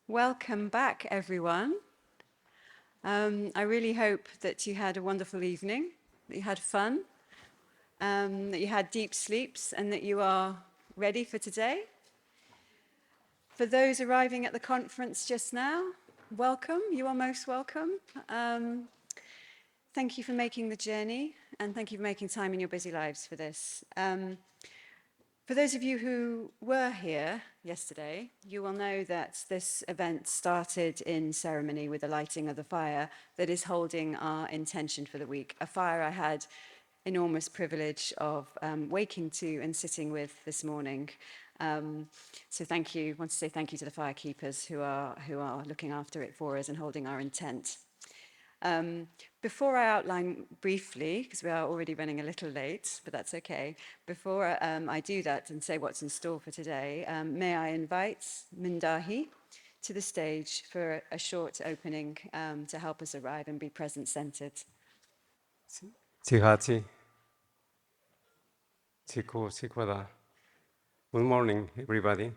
Welcome back, everyone. I really hope that you had a wonderful evening, that you had fun, that you had deep sleeps, and that you are ready for today. For those arriving at the conference just now, welcome. You are most welcome. Thank you for making the journey, and thank you for making time in your busy lives for this. For those of you who were here yesterday, you will know that this event started in ceremony with the lighting of the fire that is holding our intention for the week, a fire I had enormous privilege of waking to and sitting with this morning. So thank you. I want to say thank you to the firekeepers who are looking after it for us and holding our intent. Before I outline briefly, because we are already running a little late, but that's okay, before I do that and say what's in store for today, may I invite Mindahi to the stage for a short opening to help us arrive and be present-centered. Tsihatsi, Tsiku, Tsikwada. Good morning, everybody.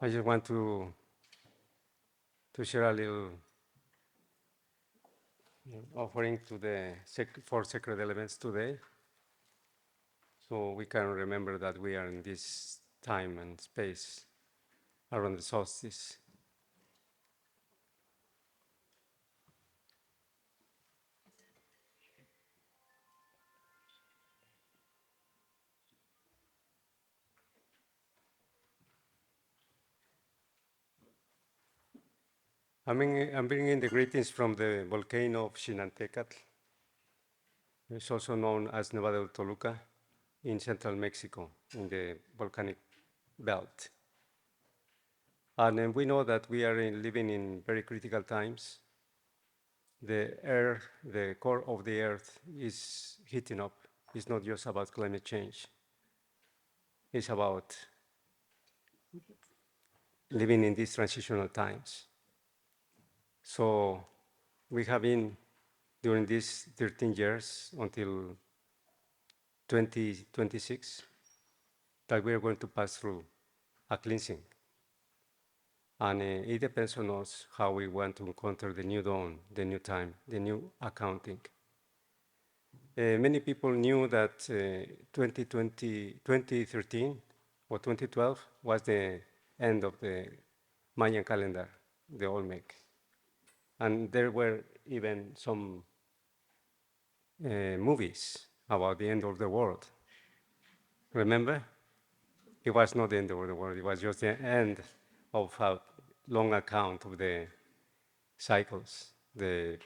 I just want to share a little offering to the four sacred elements today, so we can remember that we are in this time and space around the solstice. I'm bringing the greetings from the volcano of Xinantecatl. It's also known as Nevada del Toluca in central Mexico, in the volcanic belt. And we know that we are living in very critical times. The earth, the core of the earth is heating up. It's not just about climate change. It's about living in these transitional times. So we have been, during these 13 years until 2026, that we are going to pass through a cleansing. And it depends on us how we want to encounter the new dawn, the new time, the new accounting. Many people knew that 2013 or 2012 was the end of the Mayan calendar, the Olmec. And there were even some movies about the end of the world. Remember? It was not the end of the world, it was just the end of a long account of the cycles. The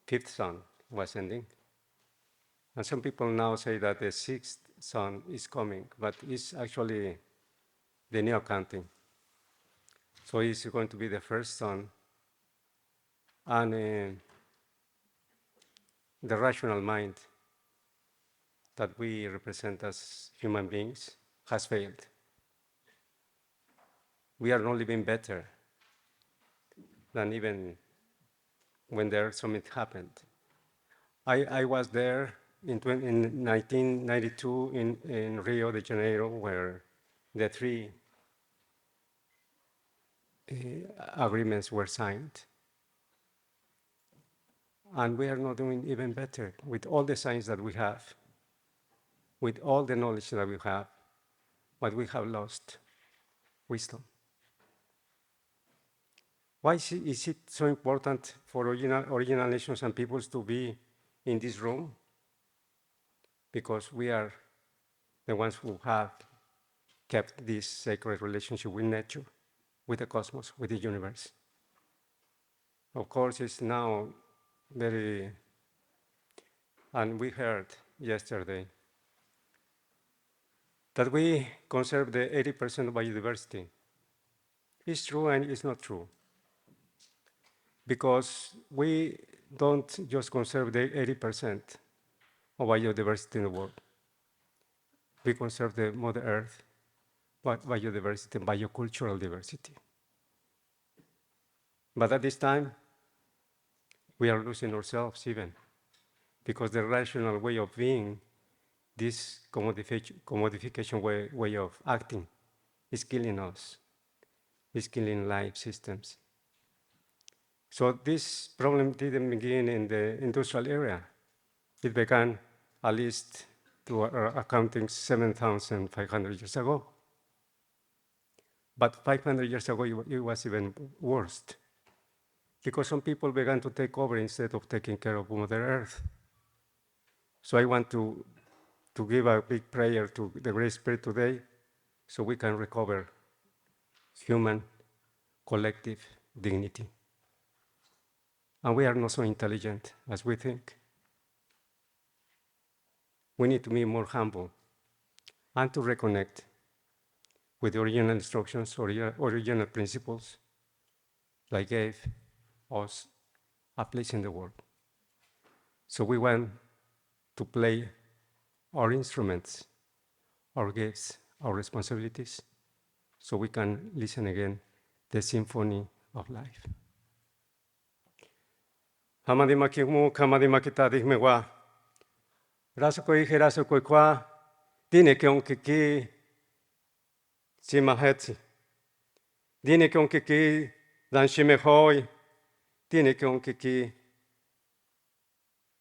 fifth sun was ending. And some people now say that the sixth sun is coming, but it's actually the new accounting. So it's going to be the first sun. And the rational mind that we represent as human beings has failed. We are not living better than even when there something happened. I was there in 1992 in Rio de Janeiro, where the three agreements were signed. And we are not doing even better with all the science that we have, with all the knowledge that we have, but we have lost wisdom. Why is it so important for original nations and peoples to be in this room? Because we are the ones who have kept this sacred relationship with nature, with the cosmos, with the universe. Of course, it's now very, and we heard yesterday that we conserve the 80% of biodiversity. It's true and it's not true. Because we don't just conserve the 80% of biodiversity in the world. We conserve the Mother Earth, biodiversity, and biocultural diversity. But at this time, we are losing ourselves even, because the rational way of being, this commodification way of acting, is killing us. skilling life systems. So this problem didn't begin in the industrial era. It began at least to our accounting 7,500 years ago. But 500 years ago, it was even worse, because some people began to take over instead of taking care of Mother Earth. So I want to give a big prayer to the Great Spirit today so we can recover human collective dignity. And we are not so intelligent as we think. We need to be more humble and to reconnect with the original instructions, original principles that gave us a place in the world. So we want to play our instruments, our gifts, our responsibilities, so we can listen again the symphony of life. Hamadima kimu, kamadima kitadihme wa. Rasukoi hirasukoi kwa, dine kion kiki, simahetsi. Dine kion kiki, danshime hoi, dine kion kiki,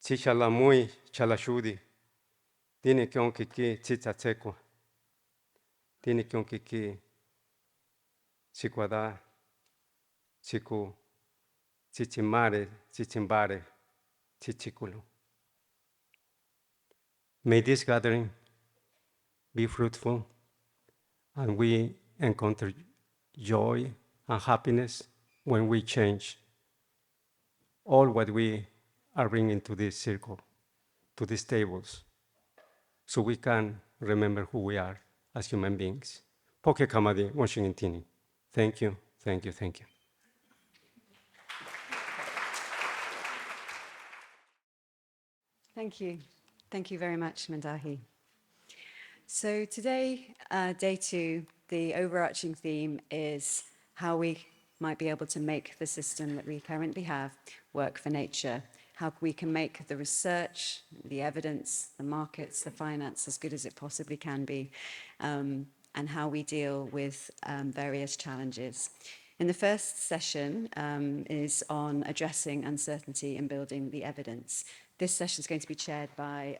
chichalamui, chalashudi. Dine kion kiki, chichachekwa. Dine kion kiki, chikwada, chiku, chichimare, chichimbare, chichikulu. May this gathering be fruitful and we encounter joy and happiness when we change all what we are bringing to this circle, to these tables, so we can remember who we are as human beings. Poke kamadi, Washington Tini. Thank you, thank you, thank you. Thank you. Thank you very much, Mandahi. So today, day 2, the overarching theme is how we might be able to make the system that we currently have work for nature, how we can make the research, the evidence, the markets, the finance as good as it possibly can be, and how we deal with various challenges. In the first session is on addressing uncertainty and building the evidence. This session is going to be chaired by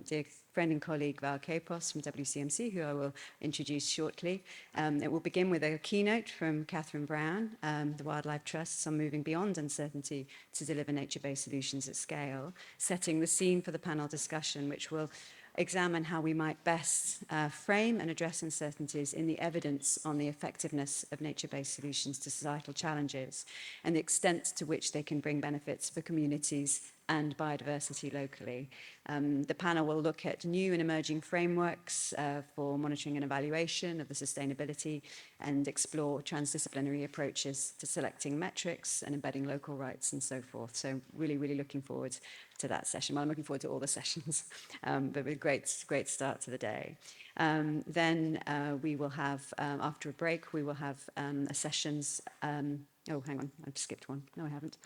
dear friend and colleague Val Capos from WCMC, who I will introduce shortly. It will begin with a keynote from Catherine Brown, the Wildlife Trust, on moving beyond uncertainty to deliver nature-based solutions at scale, setting the scene for the panel discussion, which will examine how we might best frame and address uncertainties in the evidence on the effectiveness of nature-based solutions to societal challenges and the extent to which they can bring benefits for communities and biodiversity locally. The panel will look at new and emerging frameworks for monitoring and evaluation of the sustainability and explore transdisciplinary approaches to selecting metrics and embedding local rights and so forth. So really, really looking forward to that session. Well, I'm looking forward to all the sessions, but a great start to the day. Then we will have, after a break, we will have a sessions, oh, hang on, I've skipped one. No, I haven't.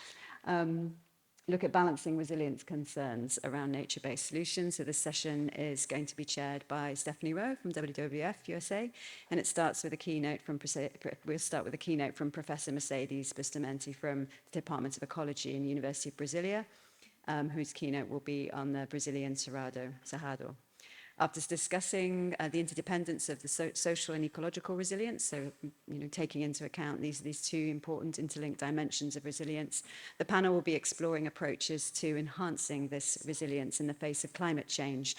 Look at balancing resilience concerns around nature-based solutions. So this session is going to be chaired by Stephanie Rowe from WWF USA, and it starts with a keynote from we'll start with a keynote from Professor Mercedes Bustamante from the Department of Ecology in the University of Brasilia, whose keynote will be on the Brazilian Cerrado. After discussing the interdependence of the social and ecological resilience, so taking into account these two important interlinked dimensions of resilience, the panel will be exploring approaches to enhancing this resilience in the face of climate change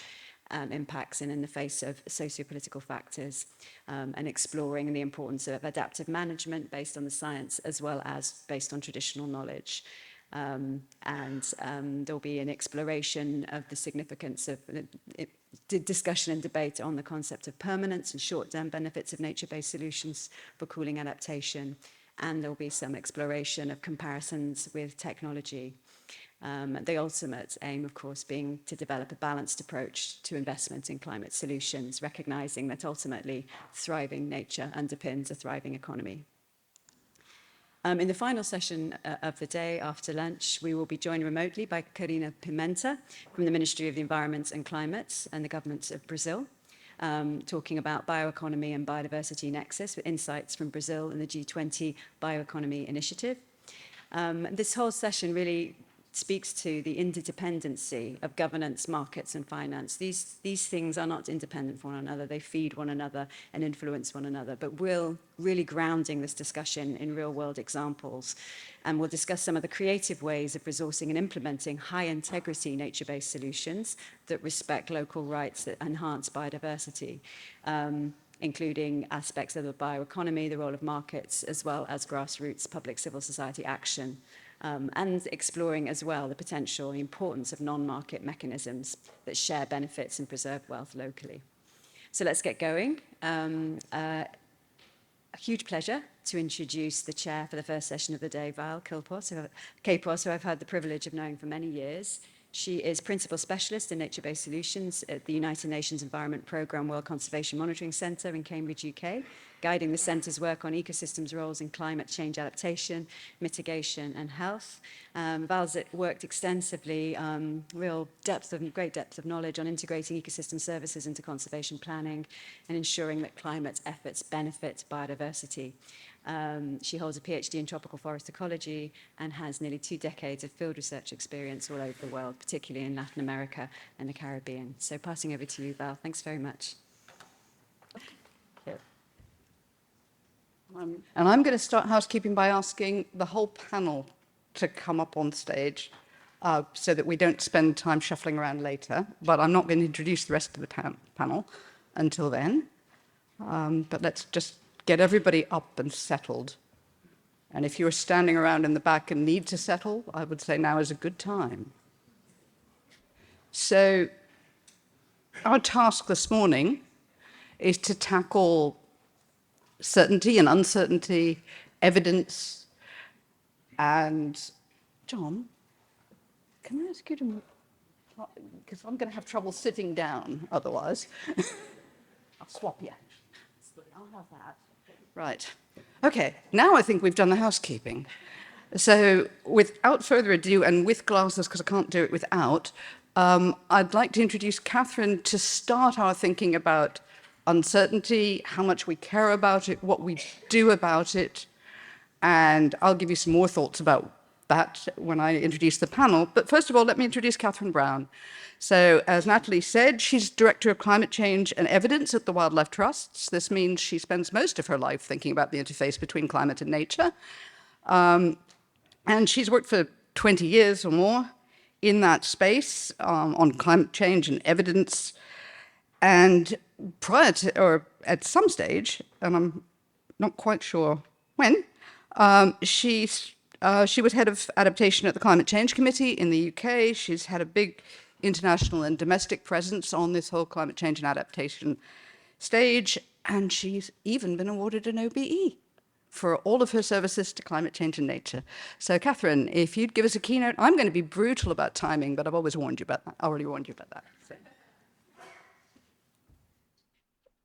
impacts and in the face of socio-political factors, and exploring the importance of adaptive management based on the science as well as based on traditional knowledge. There'll be an exploration of the significance of discussion and debate on the concept of permanence and short-term benefits of nature-based solutions for cooling adaptation. And there'll be some exploration of comparisons with technology. The ultimate aim, of course, being to develop a balanced approach to investment in climate solutions, recognizing that ultimately thriving nature underpins a thriving economy. In the final session of the day after lunch, we will be joined remotely by Karina Pimenta from the Ministry of the Environment and Climate and the Government of Brazil. talking about bioeconomy and biodiversity nexus with insights from Brazil and the G20 Bioeconomy Initiative. This whole session really speaks to the interdependency of governance, markets, and finance. These things are not independent from one another. They feed one another and influence one another, but we're really grounding this discussion in real-world examples. And we'll discuss some of the creative ways of resourcing and implementing high-integrity nature-based solutions that respect local rights, that enhance biodiversity, including aspects of the bioeconomy, the role of markets, as well as grassroots public civil society action. And exploring as well the potential, the importance of non-market mechanisms that share benefits and preserve wealth locally. So let's get going. A huge pleasure to introduce the chair for the first session of the day, Val Capos, who I've had the privilege of knowing for many years. She is Principal Specialist in Nature-Based Solutions at the United Nations Environment Programme World Conservation Monitoring Centre in Cambridge, UK, guiding the centre's work on ecosystems' roles in climate change adaptation, mitigation and health. Val's worked extensively, great depth of knowledge on integrating ecosystem services into conservation planning and ensuring that climate efforts benefit biodiversity. She holds a PhD in tropical forest ecology and has nearly 2 decades of field research experience all over the world, particularly in Latin America and the Caribbean. So passing over to you, Val. Thanks very much. And I'm going to start housekeeping by asking the whole panel to come up on stage so that we don't spend time shuffling around later. But I'm not going to introduce the rest of the panel until then. But let's just get everybody up and settled. And if you're standing around in the back and need to settle, I would say now is a good time. So our task this morning is to tackle certainty and uncertainty, evidence, and John, can I ask you to, because I'm going to have trouble sitting down otherwise. I'll swap you. I'll have that. Right. Okay, now I think we've done the housekeeping. So without further ado, and with glasses, because I can't do it without, I'd like to introduce Catherine to start our thinking about uncertainty, how much we care about it, what we do about it, and I'll give you some more thoughts about that when I introduce the panel. But first of all, let me introduce Catherine Brown. So as Natalie said, she's Director of Climate Change and Evidence at the Wildlife Trusts. This means she spends most of her life thinking about the interface between climate and nature. And she's worked for 20 years or more in that space on climate change and evidence. And prior to, or at some stage, and I'm not quite sure when, she was head of adaptation at the Climate Change Committee in the UK. She's had a big international and domestic presence on this whole climate change and adaptation stage, and she's even been awarded an OBE for all of her services to climate change and nature. So Catherine, if you'd give us a keynote, I'm going to be brutal about timing, but I've always warned you about that. I already warned you about that. So.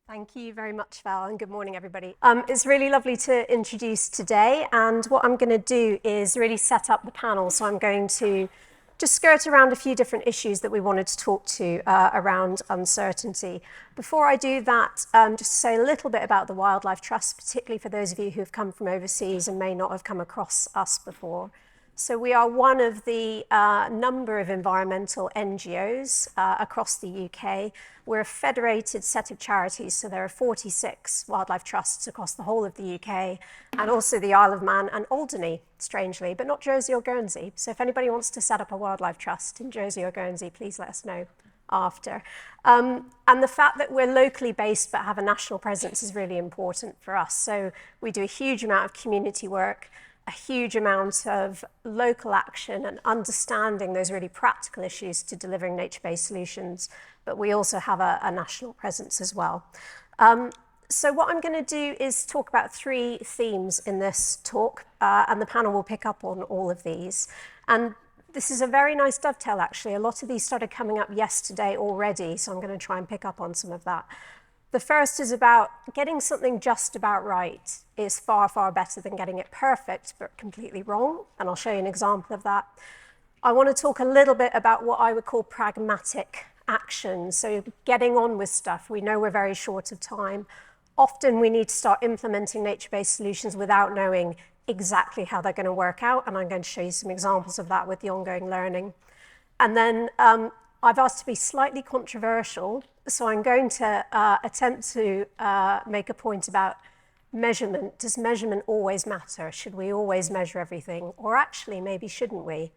Thank you very much, Val, and good morning, everybody. It's really lovely to introduce today, and what I'm going to do is really set up the panel. So I'm going to just skirt around a few different issues that we wanted to talk to around uncertainty. Before I do that, just to say a little bit about the Wildlife Trust, particularly for those of you who have come from overseas and may not have come across us before. So we are one of the number of environmental NGOs across the UK. We're a federated set of charities, so there are 46 wildlife trusts across the whole of the UK, and also the Isle of Man and Alderney, strangely, but not Jersey or Guernsey. So if anybody wants to set up a wildlife trust in Jersey or Guernsey, please let us know after. And the fact that we're locally based but have a national presence is really important for us. So we do a huge amount of community work, a huge amount of local action and understanding those really practical issues to delivering nature-based solutions, but we also have a national presence as well. So what I'm going to do is talk about 3 themes in this talk, and the panel will pick up on all of these. And this is a very nice dovetail, actually. A lot of these started coming up yesterday already, so I'm going to try and pick up on some of that. The first is about getting something just about right is far, far better than getting it perfect, but completely wrong. And I'll show you an example of that. I want to talk a little bit about what I would call pragmatic action. So getting on with stuff. We know we're very short of time. Often we need to start implementing nature-based solutions without knowing exactly how they're going to work out. And I'm going to show you some examples of that with the ongoing learning. And then I've asked to be slightly controversial. So I'm going to attempt to make a point about measurement. Does measurement always matter? Should we always measure everything? Or actually, maybe shouldn't we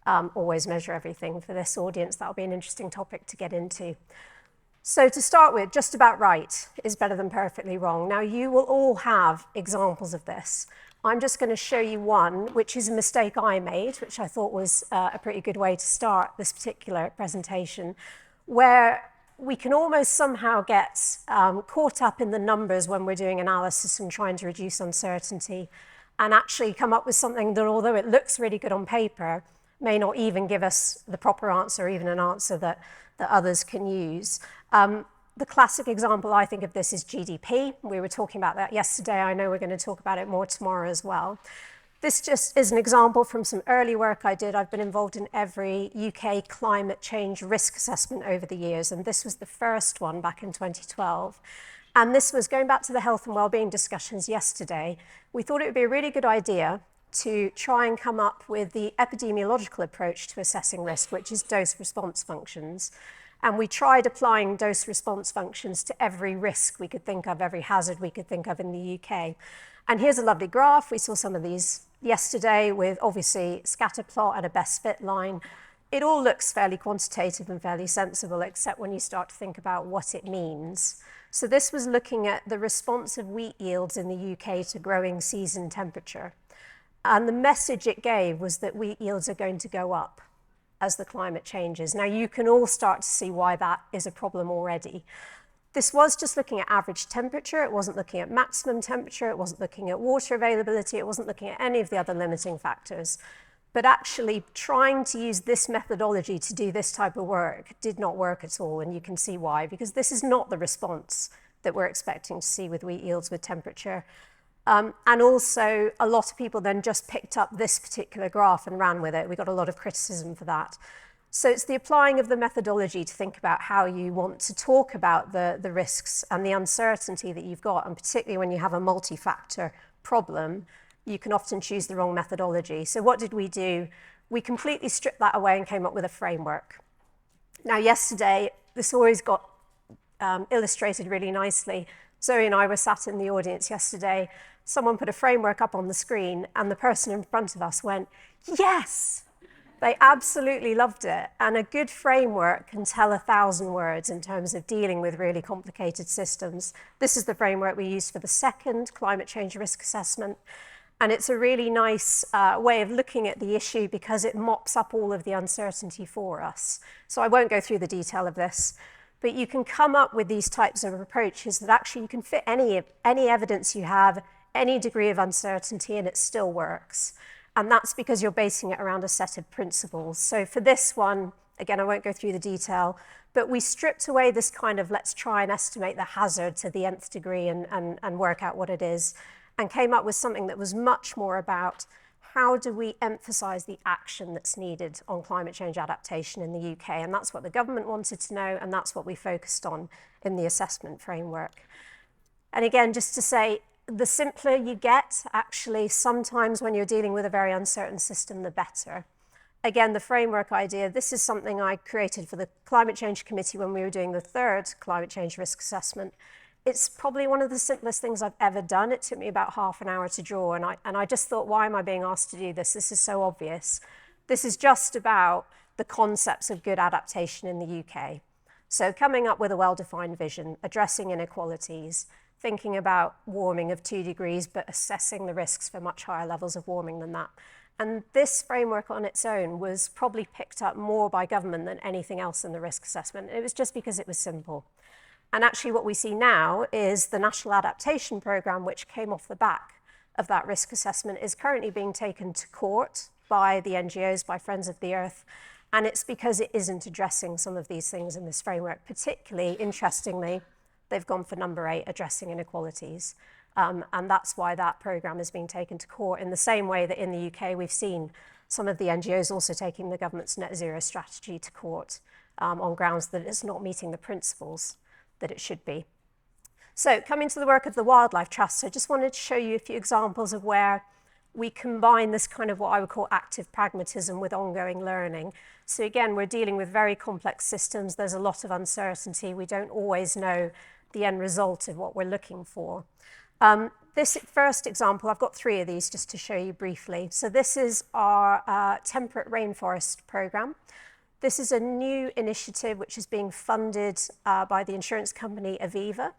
always measure everything? For this audience, that'll be an interesting topic to get into. So to start with, just about right is better than perfectly wrong. Now, you will all have examples of this. I'm just going to show you one, which is a mistake I made, which I thought was a pretty good way to start this particular presentation, where we can almost somehow get caught up in the numbers when we're doing analysis and trying to reduce uncertainty, and actually come up with something that, although it looks really good on paper, may not even give us the proper answer, or even an answer that others can use. The classic example, I think, of this is GDP. We were talking about that yesterday. I know we're going to talk about it more tomorrow as well. This just is an example from some early work I did. I've been involved in every UK climate change risk assessment over the years, and this was the first one back in 2012. And this was going back to the health and wellbeing discussions yesterday. We thought it would be a really good idea to try and come up with the epidemiological approach to assessing risk, which is dose-response functions. And we tried applying dose-response functions to every risk we could think of, every hazard we could think of in the UK. And here's a lovely graph. We saw some of these yesterday with obviously scatter plot and a best fit line. It all looks fairly quantitative and fairly sensible, except when you start to think about what it means. So this was looking at the response of wheat yields in the UK to growing season temperature. And the message it gave was that wheat yields are going to go up as the climate changes. Now, you can all start to see why that is a problem already. This was just looking at average temperature. It wasn't looking at maximum temperature. It wasn't looking at water availability. It wasn't looking at any of the other limiting factors. But actually trying to use this methodology to do this type of work did not work at all. And you can see why, because this is not the response that we're expecting to see with wheat yields with temperature. And also, a lot of people then just picked up this particular graph and ran with it. We got a lot of criticism for that. So it's the applying of the methodology to think about how you want to talk about the risks and the uncertainty that you've got. And particularly when you have a multi-factor problem, you can often choose the wrong methodology. So what did we do? We completely stripped that away and came up with a framework. Now, yesterday, this always got illustrated really nicely. Zoe and I were sat in the audience yesterday. Someone put a framework up on the screen, and the person in front of us went, yes! They absolutely loved it. And a good framework can tell 1,000 words in terms of dealing with really complicated systems. This is the framework we used for the second climate change risk assessment. And it's a really nice way of looking at the issue because it mops up all of the uncertainty for us. So I won't go through the detail of this, but you can come up with these types of approaches that actually you can fit any evidence you have, any degree of uncertainty, and it still works. And that's because you're basing it around a set of principles. So for this one, again, I won't go through the detail, but we stripped away this kind of let's try and estimate the hazard to the nth degree and work out what it is, and came up with something that was much more about how do we emphasize the action that's needed on climate change adaptation in the UK. And that's what the government wanted to know, and that's what we focused on in the assessment framework. And again, just to say, the simpler you get, actually, sometimes when you're dealing with a very uncertain system, the better. Again, the framework idea, this is something I created for the Climate Change Committee when we were doing the third climate change risk assessment. It's probably one of the simplest things I've ever done. It took me about half an hour to draw, and I just thought, why am I being asked to do this? This is so obvious. This is just about the concepts of good adaptation in the UK. So coming up with a well-defined vision, addressing inequalities, thinking about warming of 2 degrees, but assessing the risks for much higher levels of warming than that. And this framework on its own was probably picked up more by government than anything else in the risk assessment. It was just because it was simple. And actually what we see now is the National Adaptation Programme, which came off the back of that risk assessment, is currently being taken to court by the NGOs, by Friends of the Earth. And it's because it isn't addressing some of these things in this framework. Particularly, interestingly, they've gone for number 8, addressing inequalities. And that's why that programme is being taken to court, in the same way that in the UK we've seen some of the NGOs also taking the government's net zero strategy to court on grounds that it's not meeting the principles that it should be. So coming to the work of the Wildlife Trust, I just wanted to show you a few examples of where we combine this kind of what I would call active pragmatism with ongoing learning. So again, we're dealing with very complex systems. There's a lot of uncertainty. We don't always know the end result of what we're looking for. This first example, I've got 3 of these just to show you briefly. So this is our temperate rainforest program. This is a new initiative which is being funded by the insurance company Aviva.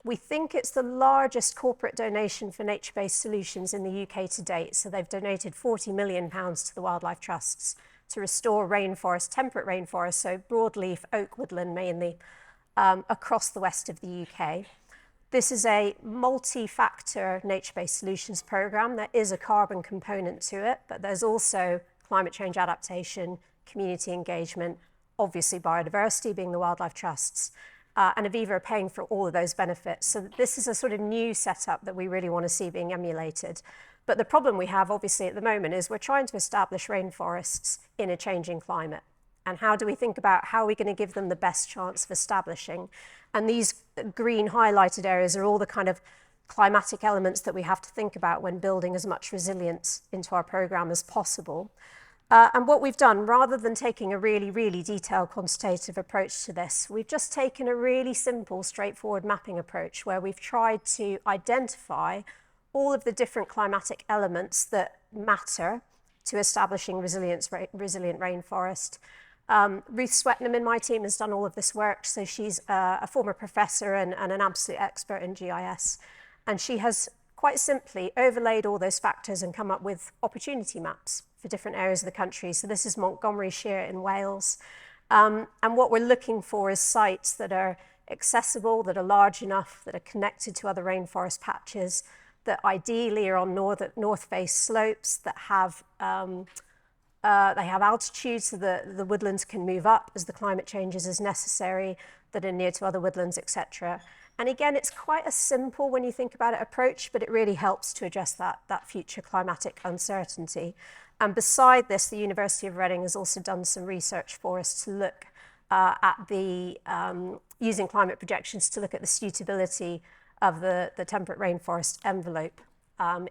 We think it's the largest corporate donation for nature-based solutions in the UK to date. So they've donated £40 million to the wildlife trusts to restore rainforest, temperate rainforest, so broadleaf oak woodland mainly, across the west of the UK. This is a multi-factor nature-based solutions program. There is a carbon component to it, but there's also climate change adaptation, community engagement, obviously biodiversity being the wildlife trusts, and Aviva are paying for all of those benefits. So this is a sort of new setup that we really want to see being emulated. But the problem we have obviously at the moment is we're trying to establish rainforests in a changing climate. And how do we think about how are we going to give them the best chance of establishing? And these green highlighted areas are all the kind of climatic elements that we have to think about when building as much resilience into our program as possible. And what we've done, rather than taking a really, really detailed quantitative approach to this, we've just taken a really simple, straightforward mapping approach where we've tried to identify all of the different climatic elements that matter to establishing resilient rainforest. Ruth Swetnam in my team has done all of this work. So she's a former professor and an absolute expert in GIS. And she has quite simply overlaid all those factors and come up with opportunity maps for different areas of the country. So this is Montgomeryshire in Wales. And what we're looking for is sites that are accessible, that are large enough, that are connected to other rainforest patches, that ideally are on north face slopes, that have they have altitude so that the woodlands can move up as the climate changes as necessary, that are near to other woodlands, etc. And again, it's quite a simple, when you think about it, approach, but it really helps to address that future climatic uncertainty. And beside this, the University of Reading has also done some research for us to look at using climate projections to look at the suitability of the temperate rainforest envelope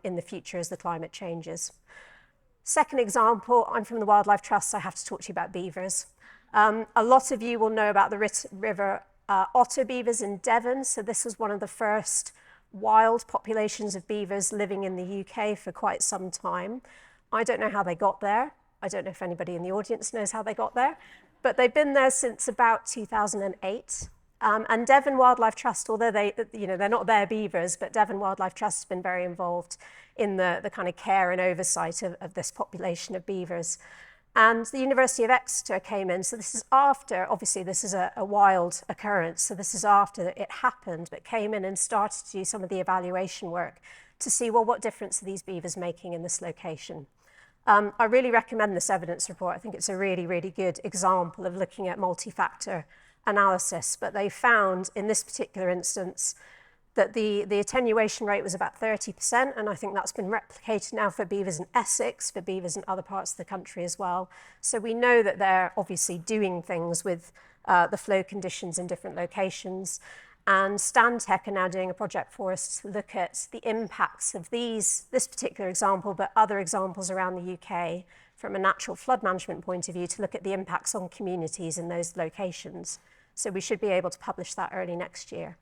in the future as the climate changes. Second example, I'm from the Wildlife Trust, so I have to talk to you about beavers. A lot of you will know about the river otter beavers in Devon. So this was one of the first wild populations of beavers living in the UK for quite some time. I don't know how they got there. I don't know if anybody in the audience knows how they got there, but they've been there since about 2008. And Devon Wildlife Trust, although they're not their beavers, but Devon Wildlife Trust has been very involved in the kind of care and oversight of this population of beavers. And the University of Exeter came in. So this is after, obviously this is a wild occurrence. So this is after it happened, but came in and started to do some of the evaluation work to see, well, what difference are these beavers making in this location? I really recommend this evidence report. I think it's a really, really good example of looking at multi-factor analysis. But they found in this particular instance that the attenuation rate was about 30%, and I think that's been replicated now for beavers in Essex, for beavers in other parts of the country as well. So we know that they're obviously doing things with the flow conditions in different locations. And Stantec are now doing a project for us to look at the impacts of this particular example, but other examples around the UK from a natural flood management point of view, to look at the impacts on communities in those locations. So we should be able to publish that early next year.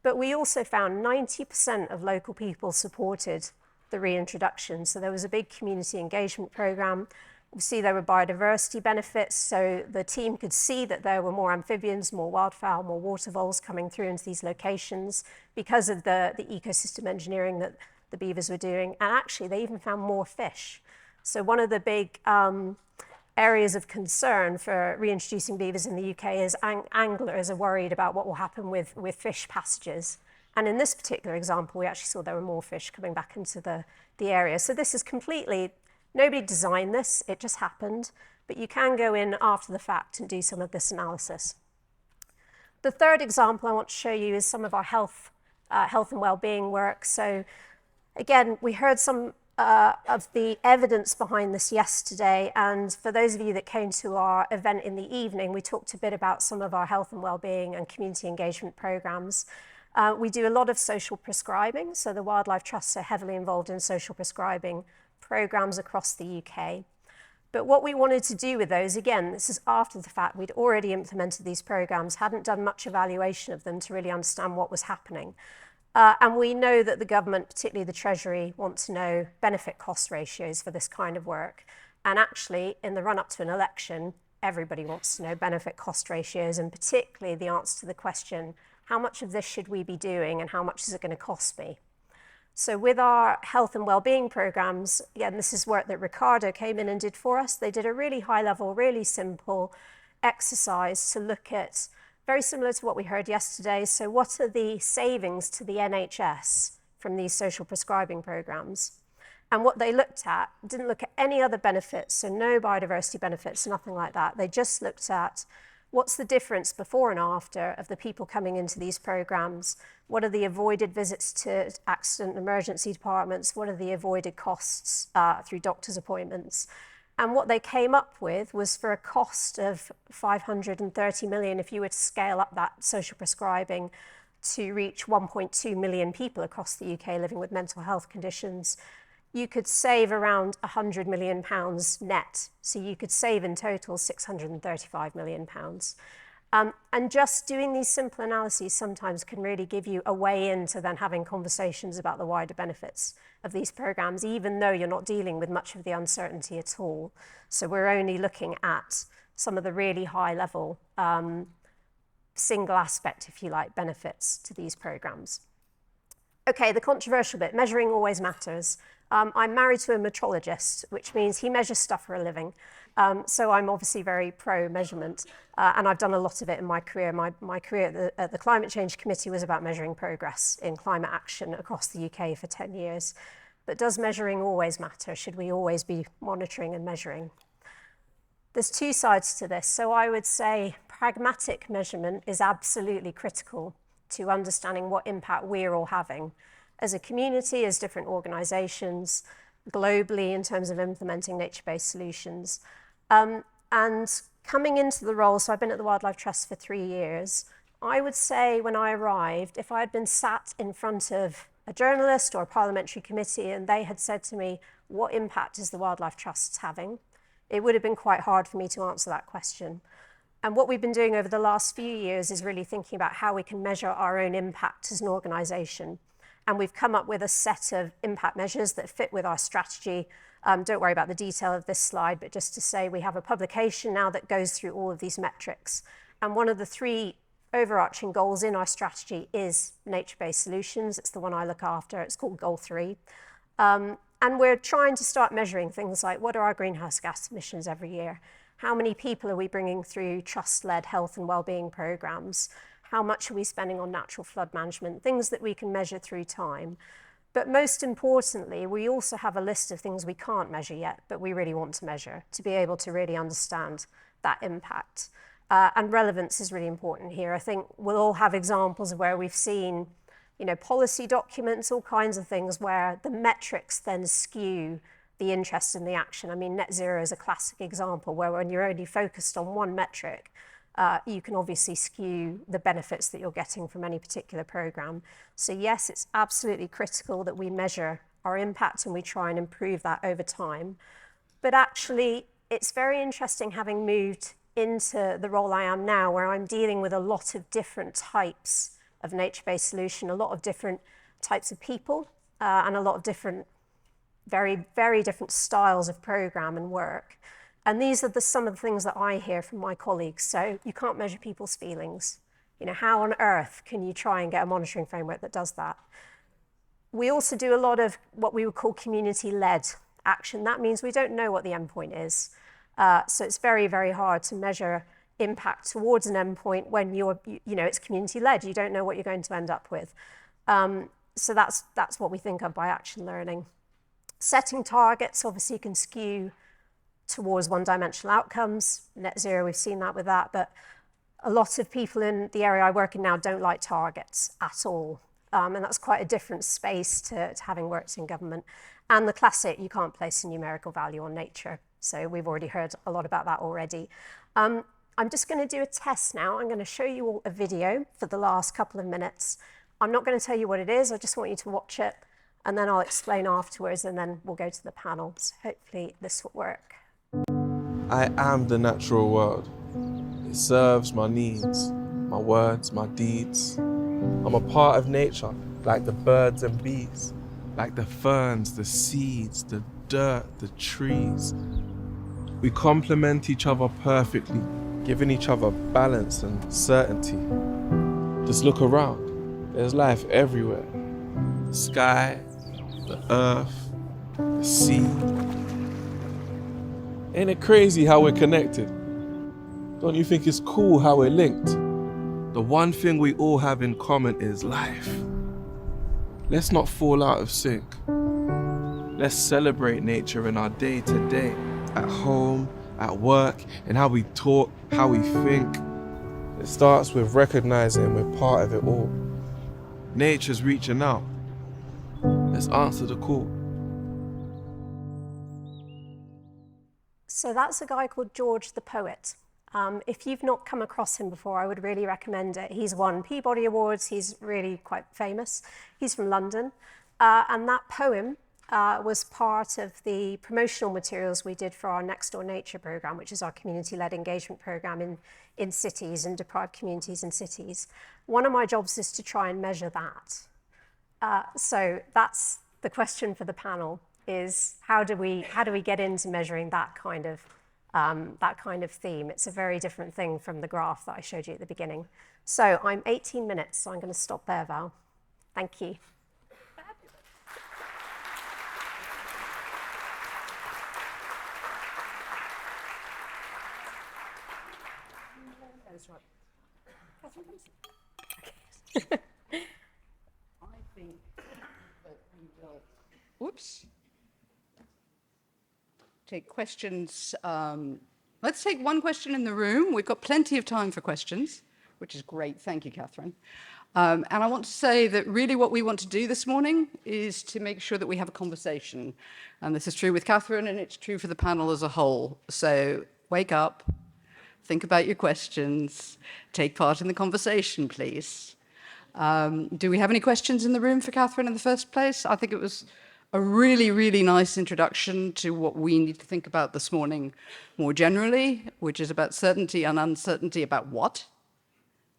But we also found 90% of local people supported the reintroduction. So there was a big community engagement program. We see there were biodiversity benefits. So the team could see that there were more amphibians, more wildfowl, more water voles coming through into these locations because of the ecosystem engineering that the beavers were doing. And actually, they even found more fish. So one of the big areas of concern for reintroducing beavers in the UK is anglers are worried about what will happen with fish passages. And in this particular example, we actually saw there were more fish coming back into the area. So this is completely, nobody designed this, it just happened. But you can go in after the fact and do some of this analysis. The third example I want to show you is some of our health and well-being work. So again, we heard some of the evidence behind this yesterday. And for those of you that came to our event in the evening, we talked a bit about some of our health and wellbeing and community engagement programs. We do a lot of social prescribing. So the Wildlife Trusts are heavily involved in social prescribing programs across the UK. But what we wanted to do with those, again, this is after the fact, we'd already implemented these programs, hadn't done much evaluation of them to really understand what was happening. And we know that the government, particularly the Treasury, want to know benefit cost ratios for this kind of work. And actually, in the run up to an election, everybody wants to know benefit cost ratios, and particularly the answer to the question, how much of this should we be doing and how much is it going to cost me? So with our health and wellbeing programs, again, this is work that Ricardo came in and did for us. They did a really high level, really simple exercise to look at, very similar to what we heard yesterday. So what are the savings to the NHS from these social prescribing programs? And what they looked at, didn't look at any other benefits, so no biodiversity benefits, nothing like that. They just looked at what's the difference before and after of the people coming into these programs? What are the avoided visits to accident and emergency departments? What are the avoided costs through doctor's appointments? And what they came up with was, for a cost of 530 million, if you were to scale up that social prescribing to reach 1.2 million people across the UK living with mental health conditions, you could save around £100 million net. So you could save in total £635 million. And just doing these simple analyses sometimes can really give you a way into then having conversations about the wider benefits of these programs, even though you're not dealing with much of the uncertainty at all. So we're only looking at some of the really high level, single aspect, if you like, benefits to these programs. Okay, the controversial bit, measuring always matters. I'm married to a metrologist, which means he measures stuff for a living. So I'm obviously very pro measurement, and I've done a lot of it in my career. My career at the Climate Change Committee was about measuring progress in climate action across the UK for 10 years. But does measuring always matter? Should we always be monitoring and measuring? There's two sides to this. So I would say pragmatic measurement is absolutely critical to understanding what impact we're all having as a community, as different organisations, globally in terms of implementing nature-based solutions. And coming into the role, so I've been at the Wildlife Trust for 3 years, I would say when I arrived, if I had been sat in front of a journalist or a parliamentary committee and they had said to me, what impact is the Wildlife Trust having? It would have been quite hard for me to answer that question. And what we've been doing over the last few years is really thinking about how we can measure our own impact as an organisation. And we've come up with a set of impact measures that fit with our strategy. Don't worry about the detail of this slide, but just to say we have a publication now that goes through all of these metrics. And one of the 3 overarching goals in our strategy is nature-based solutions. It's the one I look after. It's called Goal 3. And we're trying to start measuring things like, what are our greenhouse gas emissions every year? How many people are we bringing through trust-led health and wellbeing programs? How much are we spending on natural flood management? Things that we can measure through time. But most importantly, we also have a list of things we can't measure yet, but we really want to measure to be able to really understand that impact. And relevance is really important here. I think we'll all have examples of where we've seen, policy documents, all kinds of things where the metrics then skew the interest in the action. I mean, net zero is a classic example where when you're only focused on one metric, you can obviously skew the benefits that you're getting from any particular program. So yes, it's absolutely critical that we measure our impact and we try and improve that over time. But actually, it's very interesting having moved into the role I am now, where I'm dealing with a lot of different types of nature-based solution, a lot of different types of people, and a lot of different, very, very different styles of program and work. And these are some of the things that I hear from my colleagues. So you can't measure people's feelings. How on earth can you try and get a monitoring framework that does that? We also do a lot of what we would call community-led action. That means we don't know what the endpoint is. So it's very, very hard to measure impact towards an endpoint when it's community-led. You don't know what you're going to end up with. So that's what we think of by action learning. Setting targets obviously can skew towards one-dimensional outcomes. Net zero, we've seen that with that, but a lot of people in the area I work in now don't like targets at all. and that's quite a different space to having worked in government. And the classic, you can't place a numerical value on nature. So we've already heard a lot about that already. I'm just going to do a test now. I'm going to show you all a video for the last couple of minutes. I'm not going to tell you what it is. I just want you to watch it, and then I'll explain afterwards, and then we'll go to the panel. So hopefully this will work. I am the natural world. It serves my needs, my words, my deeds. I'm a part of nature, like the birds and bees, like the ferns, the seeds, the dirt, the trees. We complement each other perfectly, giving each other balance and certainty. Just look around. There's life everywhere. The sky, the earth, the sea. Ain't it crazy how we're connected? Don't you think it's cool how we're linked? The one thing we all have in common is life. Let's not fall out of sync. Let's celebrate nature in our day-to-day, at home, at work, and how we talk, how we think. It starts with recognizing we're part of it all. Nature's reaching out. Let's answer the call. So that's a guy called George the Poet. If you've not come across him before, I would really recommend it. He's won Peabody Awards. He's really quite famous. He's from London. And that poem was part of the promotional materials we did for our Next Door Nature programme, which is our community-led engagement programme in cities and deprived communities in cities. One of my jobs is to try and measure that. So that's the question for the panel, is how do we get into measuring that kind of theme? It's a very different thing from the graph that I showed you at the beginning. So I'm 18 minutes, so I'm going to stop there, Val. Thank you. Oops. Take questions. Let's take one question in the room. We've got plenty of time for questions, which is great. Thank you, Catherine. And I want to say that really what we want to do this morning is to make sure that we have a conversation. And this is true with Catherine, and it's true for the panel as a whole. So wake up, think about your questions, take part in the conversation, please. Do we have any questions in the room for Catherine in the first place? I think it was a really, really nice introduction to what we need to think about this morning more generally, which is about certainty and uncertainty about what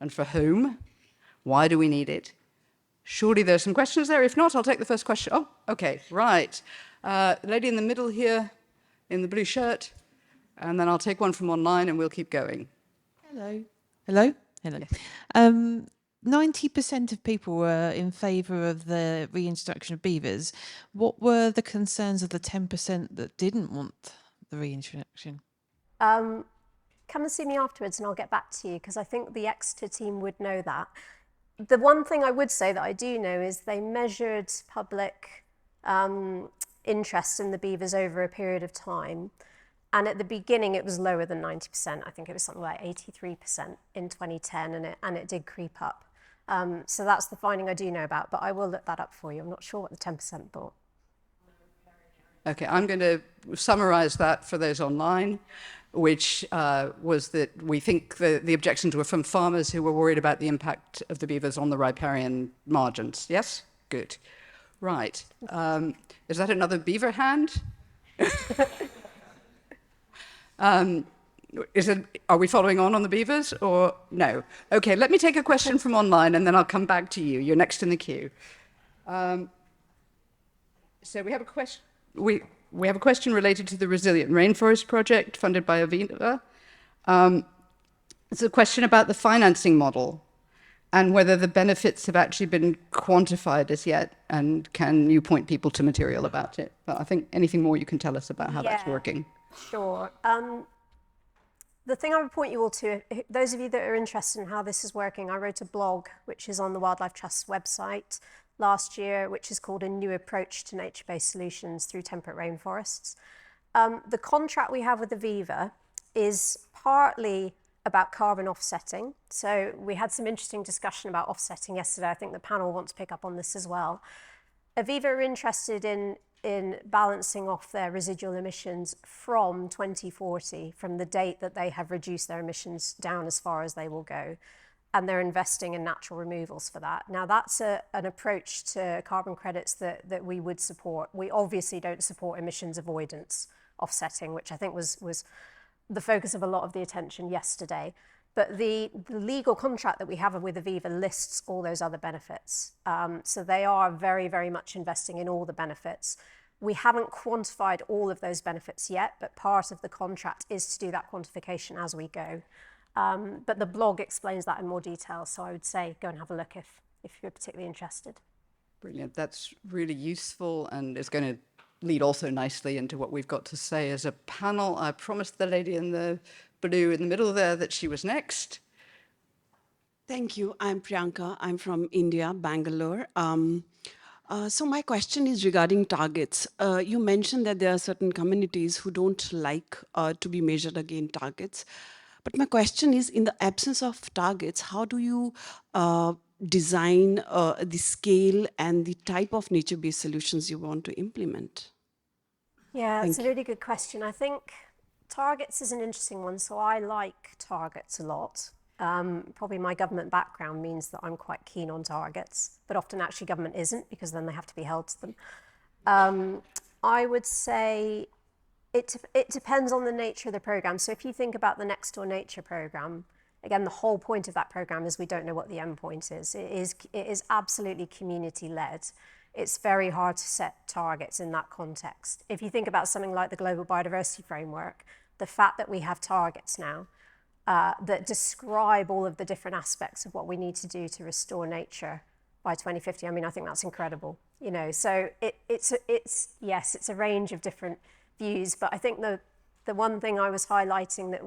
and for whom. Why do we need it? Surely there's some questions there. If not, I'll take the first question. Oh, okay, right. Lady in the middle here in the blue shirt, and then I'll take one from online and we'll keep going. Hello. Hello? Hello. Yes. 90% of people were in favour of the reintroduction of beavers. What were the concerns of the 10% that didn't want the reintroduction? Come and see me afterwards and I'll get back to you, because I think the Exeter team would know that. The one thing I would say that I do know is they measured public interest in the beavers over a period of time. And at the beginning, it was lower than 90%. I think it was something like 83% in 2010, and it did creep up. So that's the finding I do know about, but I will look that up for you. I'm not sure what the 10% thought. Okay, I'm going to summarize that for those online, which was that we think the objections were from farmers who were worried about the impact of the beavers on the riparian margins. Yes? Good. Right. Is that another beaver hand? Are we following on the beavers or no? Okay, let me take a question from online and then I'll come back to you. You're next in the queue. So we have a question. We have a question related to the Resilient Rainforest Project funded by Aviva. It's a question about the financing model and whether the benefits have actually been quantified as yet, and can you point people to material about it? But I think anything more you can tell us about how that's working. Sure. The thing I would point you all to, those of you that are interested in how this is working, I wrote a blog, which is on the Wildlife Trust's website last year, which is called A New Approach to Nature-Based Solutions Through Temperate Rainforests. The contract we have with Aviva is partly about carbon offsetting. So we had some interesting discussion about offsetting yesterday. I think the panel wants to pick up on this as well. Aviva are interested in balancing off their residual emissions from 2040, from the date that they have reduced their emissions down as far as they will go. And they're investing in natural removals for that. Now, that's an approach to carbon credits that we would support. We obviously don't support emissions avoidance offsetting, which I think was the focus of a lot of the attention yesterday. But the legal contract that we have with Aviva lists all those other benefits. So they are very, very much investing in all the benefits. We haven't quantified all of those benefits yet, but part of the contract is to do that quantification as we go. But the blog explains that in more detail. So I would say go and have a look if you're particularly interested. Brilliant. That's really useful, and it's going to lead also nicely into what we've got to say as a panel. I promised the lady in the blue in the middle there that she was next. Thank you. I'm Priyanka. I'm from India, Bangalore. So my question is regarding targets. You mentioned that there are certain communities who don't like to be measured against targets. But my question is, in the absence of targets, how do you design the scale and the type of nature-based solutions you want to implement? Yeah, it's a really good question. I think targets is an interesting one. So I like targets a lot. Probably my government background means that I'm quite keen on targets, but often actually government isn't, because then they have to be held to them. I would say it depends on the nature of the program. So if you think about the Next Door Nature program, again, the whole point of that program is we don't know what the end point is. It is absolutely community-led. It's very hard to set targets in that context. If you think about something like the Global Biodiversity Framework, the fact that we have targets now that describe all of the different aspects of what we need to do to restore nature by 2050, I mean, I think that's incredible. You know, so it's a range of different views, but I think the one thing I was highlighting that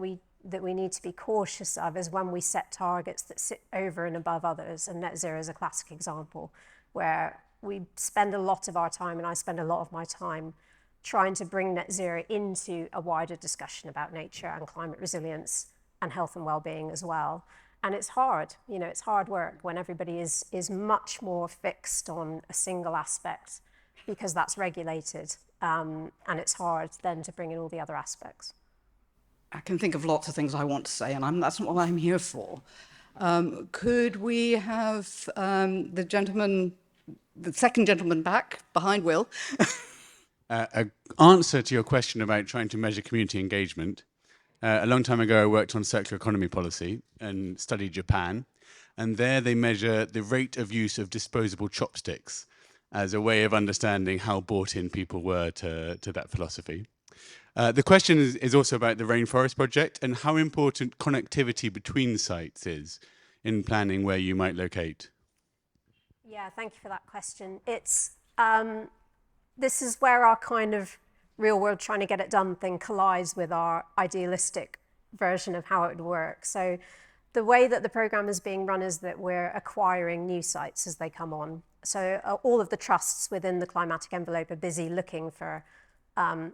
we need to be cautious of is when we set targets that sit over and above others, and net zero is a classic example, where we spend a lot of our time, and I spend a lot of my time, trying to bring net zero into a wider discussion about nature and climate resilience and health and well-being as well. And it's hard, you know, it's hard work when everybody is much more fixed on a single aspect, because that's regulated, and it's hard then to bring in all the other aspects. I can think of lots of things I want to say, and that's not what I'm here for. Could we have the second gentleman back behind Will? An answer to your question about trying to measure community engagement. A long time ago, I worked on circular economy policy and studied Japan. And there they measure the rate of use of disposable chopsticks as a way of understanding how bought in people were to that philosophy. The question is also about the Rainforest Project and how important connectivity between sites is in planning where you might locate. Yeah, thank you for that question. It's this is where our kind of real world trying to get it done thing collides with our idealistic version of how it would work. So the way that the program is being run is that we're acquiring new sites as they come on. So all of the trusts within the climatic envelope are busy looking for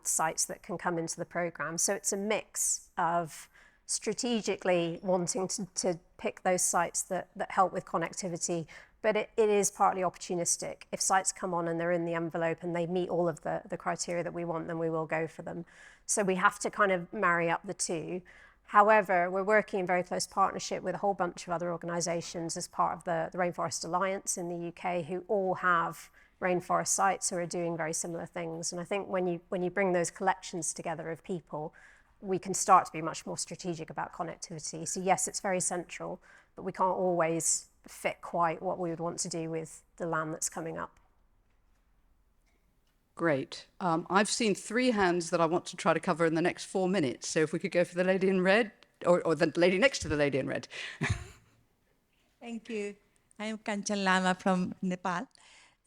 sites that can come into the program. So it's a mix of strategically wanting to pick those sites that help with connectivity, but it is partly opportunistic. If sites come on and they're in the envelope and they meet all of the criteria that we want, then we will go for them. So we have to kind of marry up the two. However, we're working in very close partnership with a whole bunch of other organisations as part of the Rainforest Alliance in the UK, who all have rainforest sites who are doing very similar things. And I think when you bring those collections together of people, we can start to be much more strategic about connectivity. So yes, it's very central, but we can't always fit quite what we would want to do with the land that's coming up. Great. I've seen 3 hands that I want to try to cover in the next 4 minutes. So if we could go for the lady in red, or the lady next to the lady in red. Thank you. I'm Kanchan Lama from Nepal,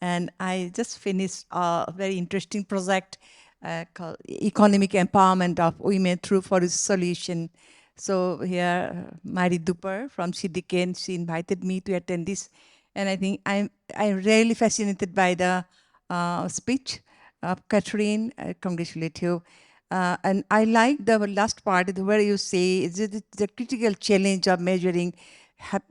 and I just finished a very interesting project called Economic Empowerment of Women Through Forest Solution. So here, Mari Duper from CDK, she invited me to attend this, and I think I'm really fascinated by the speech of Catherine. I congratulate you. And I like the last part where you say is it the critical challenge of measuring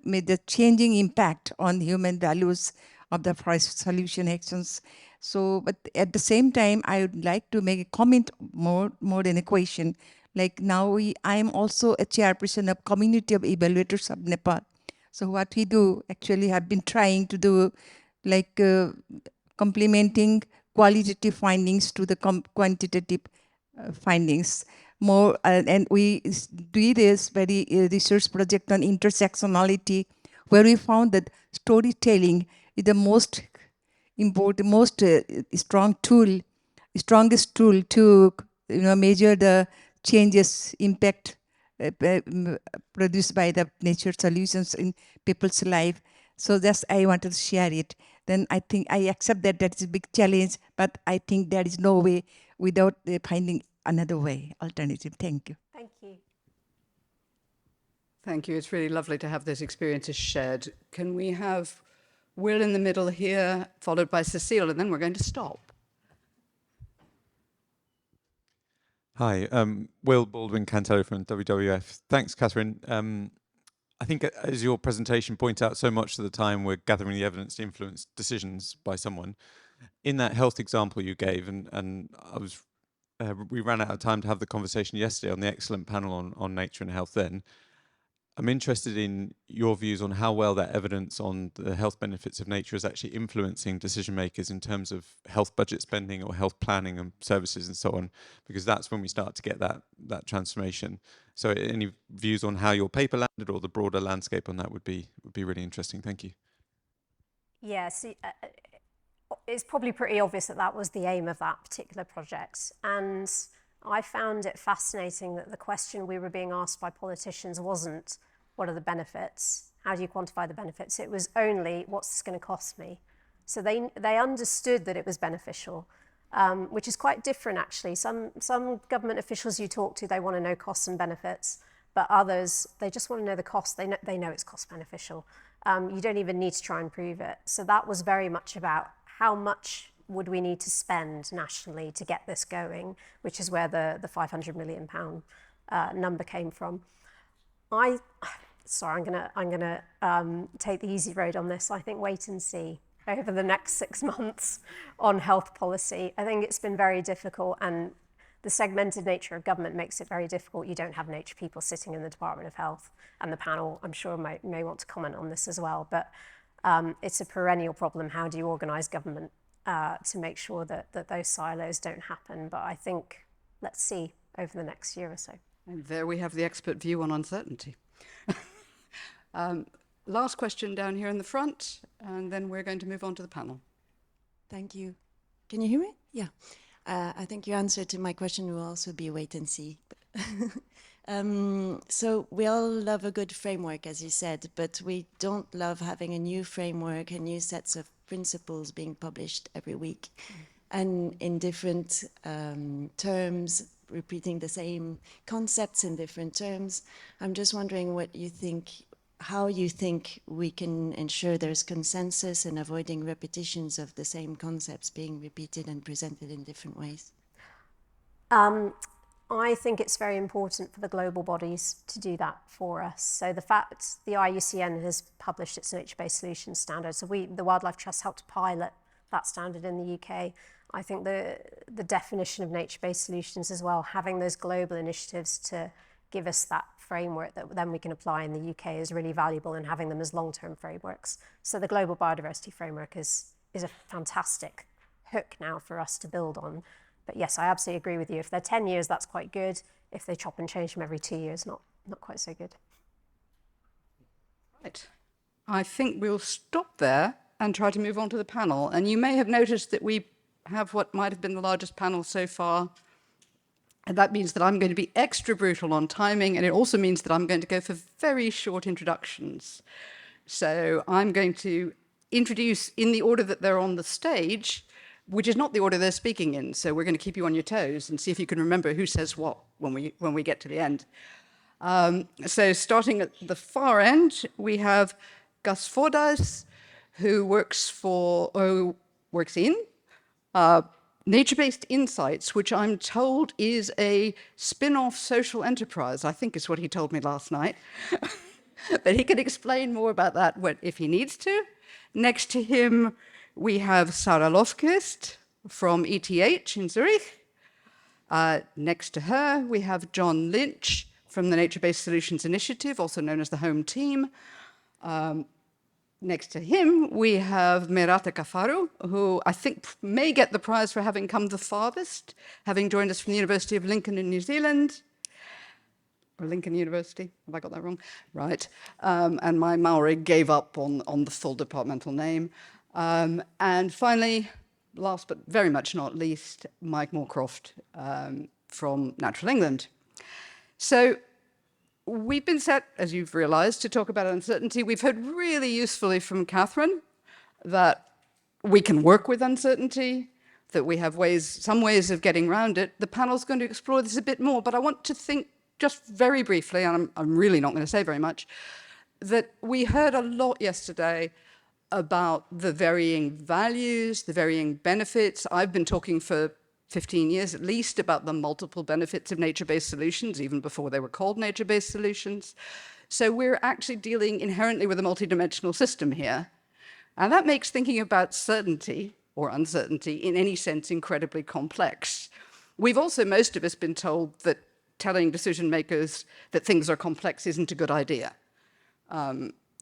the changing impact on human values of the forest solution actions. So, but at the same time, I would like to make a comment more than a question. Like now, I am also a chairperson of Community of Evaluators of Nepal. So what we do actually have been trying to do, like complementing qualitative findings to the quantitative findings more, and we do this very research project on intersectionality, where we found that storytelling is the most important, most strongest tool to measure the changes impact produced by the nature solutions in people's life. So that's I wanted to share it. Then I think I accept that that is a big challenge, but I think there is no way without finding another way, alternative. Thank you. Thank you. Thank you. It's really lovely to have those experiences shared. Can we have Will in the middle here, followed by Cecile, and then we're going to stop. Hi, Will Baldwin Cantello from WWF. Thanks, Catherine. I think as your presentation points out, so much of the time we're gathering the evidence to influence decisions by someone. In that health example you gave, and I was, we ran out of time to have the conversation yesterday on the excellent panel on nature and health then. I'm interested in your views on how well that evidence on the health benefits of nature is actually influencing decision makers in terms of health budget spending or health planning and services and so on, because that's when we start to get that transformation. So any views on how your paper landed or the broader landscape on that would be really interesting. Thank you. Yes, it's probably pretty obvious that that was the aim of that particular project. And I found it fascinating that the question we were being asked by politicians wasn't, what are the benefits? How do you quantify the benefits? It was only, what's this going to cost me? So they understood that it was beneficial, which is quite different actually. Some government officials you talk to, they want to know costs and benefits, but others, they just want to know the cost. They know it's cost beneficial. You don't even need to try and prove it. So that was very much about how much would we need to spend nationally to get this going, which is where the £500 million number came from. Sorry, I'm gonna take the easy road on this. I think wait and see over the next 6 months on health policy. I think it's been very difficult, and the segmented nature of government makes it very difficult. You don't have nature people sitting in the Department of Health, and the panel, I'm sure, may want to comment on this as well. But it's a perennial problem. How do you organise government to make sure that those silos don't happen? But I think, let's see over the next year or so. And there we have the expert view on uncertainty. Last question down here in the front, and then we're going to move on to the panel. Thank you. Can you hear me? Yeah. I think your answer to my question will also be wait and see. So we all love a good framework, as you said, but we don't love having a new framework and new sets of principles being published every week and in different terms, repeating the same concepts in different terms. I'm just wondering what you think, how you think we can ensure there's consensus and avoiding repetitions of the same concepts being repeated and presented in different ways. I think it's very important for the global bodies to do that for us. So the fact the IUCN has published its nature-based solutions standard, so the Wildlife Trust helped pilot that standard in the UK. I think the definition of nature-based solutions as well, having those global initiatives to give us that framework that then we can apply in the UK is really valuable, and having them as long-term frameworks. So the Global Biodiversity Framework is a fantastic hook now for us to build on. But yes, I absolutely agree with you. If they're 10 years, that's quite good. If they chop and change them every 2 years, not quite so good. Right. I think we'll stop there and try to move on to the panel. And you may have noticed that we have what might have been the largest panel so far. And that means that I'm going to be extra brutal on timing, and it also means that I'm going to go for very short introductions. So I'm going to introduce in the order that they're on the stage, which is not the order they're speaking in. So we're going to keep you on your toes and see if you can remember who says what when we get to the end. So starting at the far end, we have Gus Fordyce, who works in Nature-Based Insights, which I'm told is a spin-off social enterprise, I think is what he told me last night. But he can explain more about that if he needs to. Next to him, we have Sarah Lofquist from ETH in Zurich. Next to her, we have John Lynch from the Nature-Based Solutions Initiative, also known as the Home Team. Next to him, we have Merata Kafaru, who I think may get the prize for having come the farthest, having joined us from the University of Lincoln in New Zealand. Or Lincoln University, have I got that wrong? Right. And my Maori gave up on the full departmental name. And finally, last but very much not least, Mike Moorcroft from Natural England. So we've been set, as you've realized, to talk about uncertainty. We've heard really usefully from Catherine that we can work with uncertainty, that we have some ways of getting around it. The panel's going to explore this a bit more, but I want to think just very briefly, and I'm really not going to say very much, that we heard a lot yesterday about the varying values, the varying benefits. I've been talking for 15 years at least about the multiple benefits of nature-based solutions, even before they were called nature-based solutions. So we're actually dealing inherently with a multidimensional system here. And that makes thinking about certainty or uncertainty in any sense incredibly complex. We've also, most of us, been told that telling decision makers that things are complex isn't a good idea.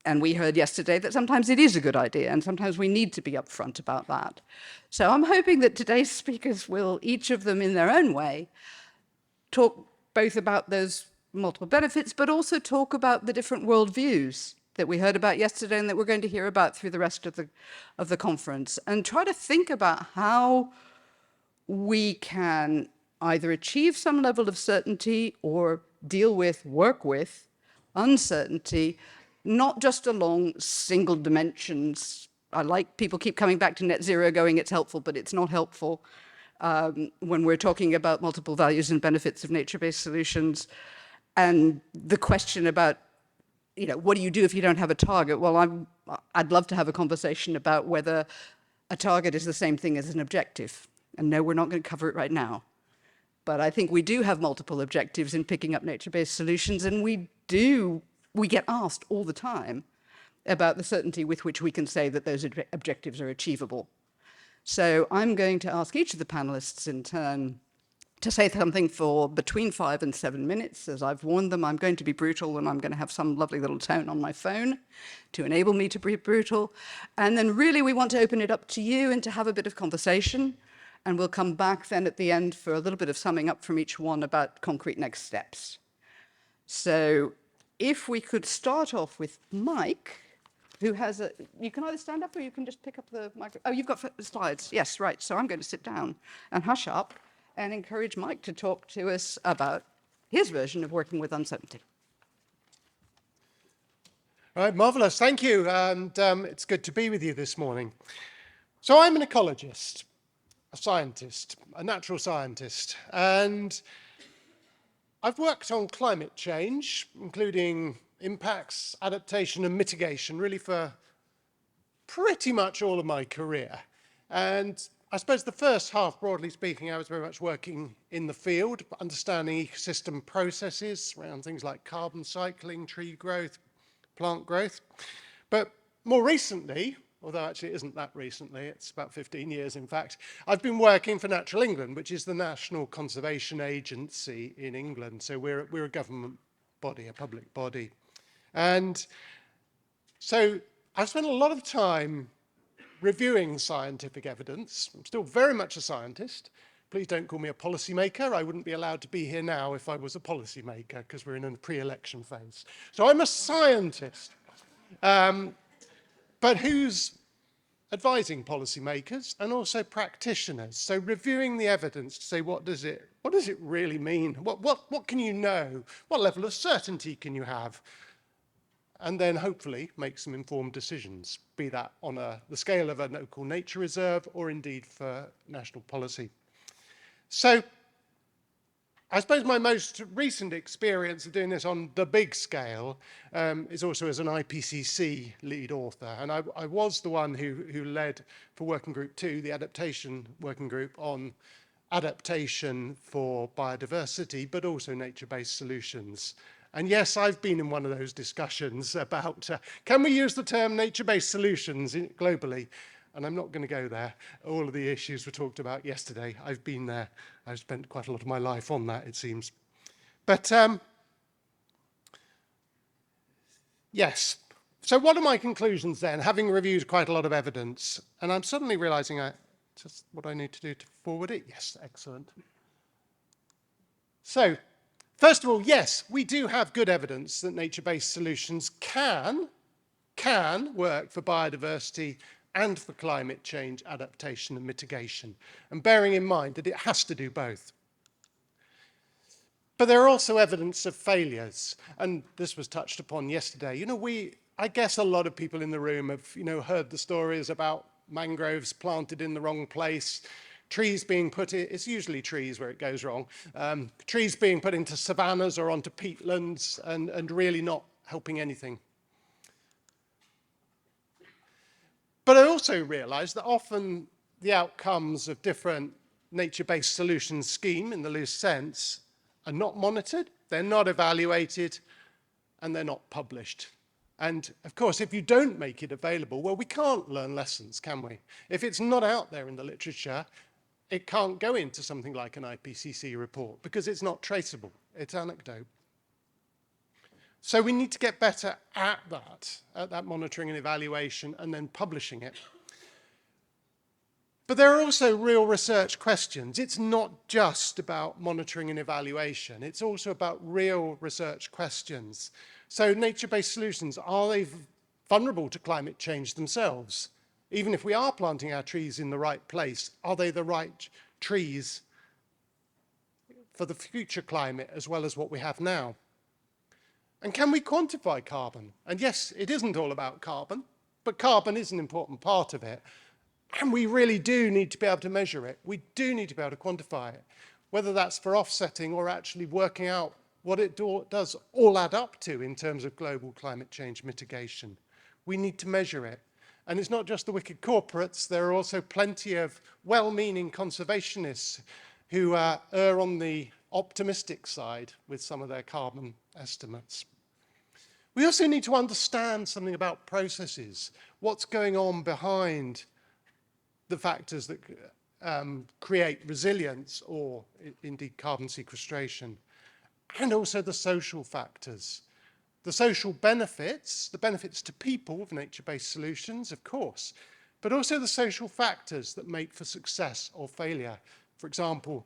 And we heard yesterday that sometimes it is a good idea, and sometimes we need to be upfront about that. So I'm hoping that today's speakers will, each of them in their own way, talk both about those multiple benefits, but also talk about the different worldviews that we heard about yesterday and that we're going to hear about through the rest of the conference, and try to think about how we can either achieve some level of certainty or deal with, work with uncertainty, not just along single dimensions. I like people keep coming back to net zero going, it's helpful, but it's not helpful when we're talking about multiple values and benefits of nature-based solutions. And the question about, what do you do if you don't have a target? Well, I'd love to have a conversation about whether a target is the same thing as an objective. And no, we're not going to cover it right now. But I think we do have multiple objectives in picking up nature-based solutions, and we get asked all the time about the certainty with which we can say that those objectives are achievable. So I'm going to ask each of the panelists in turn to say something for between 5 and 7 minutes. As I've warned them, I'm going to be brutal, and I'm going to have some lovely little tone on my phone to enable me to be brutal. And then really we want to open it up to you and to have a bit of conversation. And we'll come back then at the end for a little bit of summing up from each one about concrete next steps. So if we could start off with Mike, who has you can either stand up or you can just pick up the microphone. Oh, you've got slides. Yes, right. So I'm going to sit down and hush up and encourage Mike to talk to us about his version of working with uncertainty. All right, marvelous. Thank you. And it's good to be with you this morning. So I'm an ecologist, a scientist, a natural scientist, and I've worked on climate change, including impacts, adaptation and mitigation, really for pretty much all of my career. And I suppose the first half, broadly speaking, I was very much working in the field, understanding ecosystem processes around things like carbon cycling, tree growth, plant growth. But more recently, although actually it isn't that recently, it's about 15 years in fact, I've been working for Natural England, which is the national conservation agency in England. So we're a government body, a public body. And so I've spent a lot of time reviewing scientific evidence. I'm still very much a scientist. Please don't call me a policymaker. I wouldn't be allowed to be here now if I was a policymaker, because we're in a pre-election phase. So I'm a scientist. But who's advising policymakers and also practitioners? So reviewing the evidence to say, what does it really mean? What can you know? What level of certainty can you have? And then hopefully make some informed decisions, be that on the scale of a local nature reserve or indeed for national policy. So I suppose my most recent experience of doing this on the big scale is also as an IPCC lead author. And I was the one who led for Working Group 2, the adaptation working group on adaptation for biodiversity, but also nature-based solutions. And yes, I've been in one of those discussions about can we use the term nature-based solutions globally? And I'm not going to go there. All of the issues were talked about yesterday. I've been there. I've spent quite a lot of my life on that, it seems. But yes. So what are my conclusions then, having reviewed quite a lot of evidence? And I'm suddenly realizing just what I need to do to forward it. Yes, excellent. So, first of all, yes, we do have good evidence that nature-based solutions can work for biodiversity and for climate change adaptation and mitigation, and bearing in mind that it has to do both. But there are also evidence of failures, and this was touched upon yesterday. You know, I guess a lot of people in the room have, heard the stories about mangroves planted in the wrong place, trees being put in, it's usually trees where it goes wrong, trees being put into savannas or onto peatlands and really not helping anything. But I also realize that often the outcomes of different nature-based solutions scheme, in the loose sense, are not monitored, they're not evaluated, and they're not published. And of course, if you don't make it available, well, we can't learn lessons, can we? If it's not out there in the literature, it can't go into something like an IPCC report because it's not traceable, it's anecdote. So we need to get better at that monitoring and evaluation, and then publishing it. But there are also real research questions. It's not just about monitoring and evaluation. It's also about real research questions. So nature-based solutions, are they vulnerable to climate change themselves? Even if we are planting our trees in the right place, are they the right trees for the future climate as well as what we have now? And can we quantify carbon? And yes, it isn't all about carbon, but carbon is an important part of it. And we really do need to be able to measure it. We do need to be able to quantify it, whether that's for offsetting or actually working out what it does all add up to in terms of global climate change mitigation. We need to measure it. And it's not just the wicked corporates, there are also plenty of well-meaning conservationists who err on the optimistic side with some of their carbon estimates. We also need to understand something about processes, what's going on behind the factors that create resilience or indeed carbon sequestration, and also the social factors. The social benefits, the benefits to people of nature-based solutions, of course, but also the social factors that make for success or failure. For example,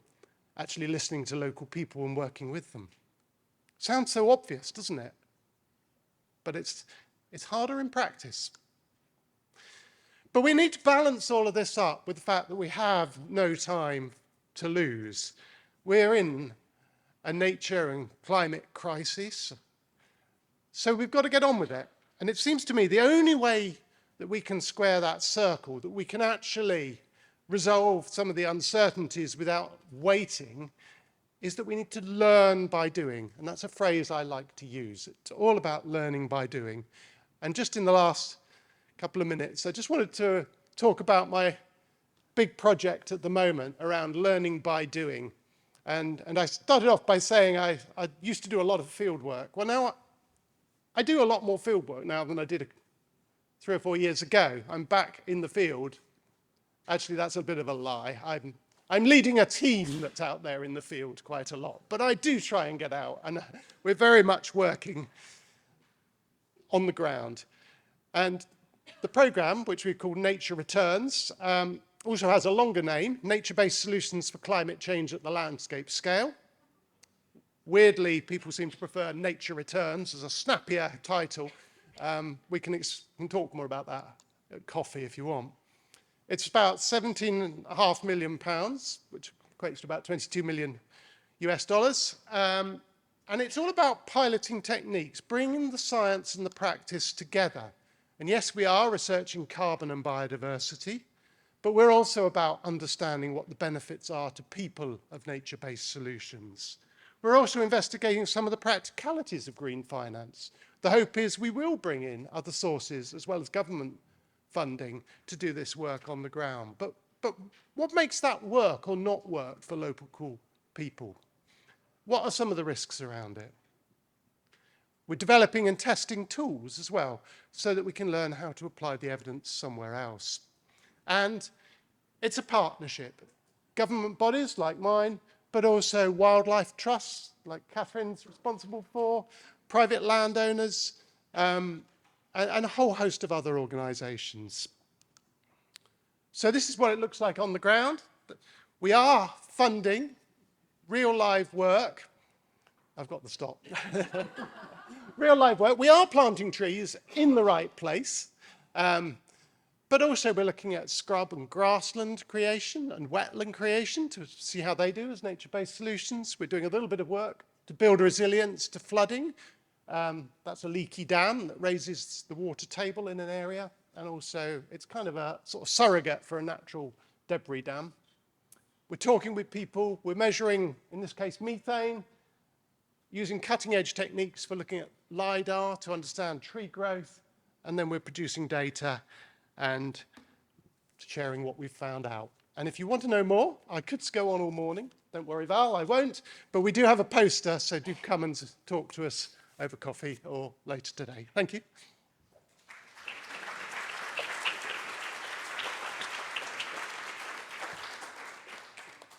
actually listening to local people and working with them. Sounds so obvious, doesn't it? But it's harder in practice. But we need to balance all of this up with the fact that we have no time to lose. We're in a nature and climate crisis, so we've got to get on with it. And it seems to me the only way that we can square that circle, that we can actually resolve some of the uncertainties without waiting, is that we need to learn by doing. And that's a phrase I like to use. It's all about learning by doing. And just in the last couple of minutes, I just wanted to talk about my big project at the moment around learning by doing. And I started off by saying I used to do a lot of field work. Well, now I do a lot more field work now than I did 3 or 4 years ago. I'm back in the field. Actually, that's a bit of a lie. I'm leading a team that's out there in the field quite a lot, but I do try and get out, and we're very much working on the ground. And the program, which we call Nature Returns, also has a longer name, Nature-Based Solutions for Climate Change at the Landscape Scale. Weirdly, people seem to prefer Nature Returns as a snappier title. We can talk more about that at coffee if you want. It's about £17.5 million, which equates to about 22 million US dollars. And it's all about piloting techniques, bringing the science and the practice together. And yes, we are researching carbon and biodiversity, but we're also about understanding what the benefits are to people of nature-based solutions. We're also investigating some of the practicalities of green finance. The hope is we will bring in other sources as well as government funding to do this work on the ground. But what makes that work or not work for local people? What are some of the risks around it? We're developing and testing tools as well so that we can learn how to apply the evidence somewhere else. And it's a partnership. Government bodies like mine, but also wildlife trusts like Catherine's responsible for, private landowners, and a whole host of other organisations. So this is what it looks like on the ground. We are funding real live work. I've got the stop. Real live work. We are planting trees in the right place. But also we're looking at scrub and grassland creation and wetland creation to see how they do as nature-based solutions. We're doing a little bit of work to build resilience to flooding. That's a leaky dam that raises the water table in an area. And also it's kind of a sort of surrogate for a natural debris dam. We're talking with people. We're measuring, in this case, methane, using cutting-edge techniques for looking at LiDAR to understand tree growth. And then we're producing data and sharing what we've found out. And if you want to know more, I could go on all morning. Don't worry, Val, I won't. But we do have a poster, so do come and talk to us over coffee or later today. Thank you.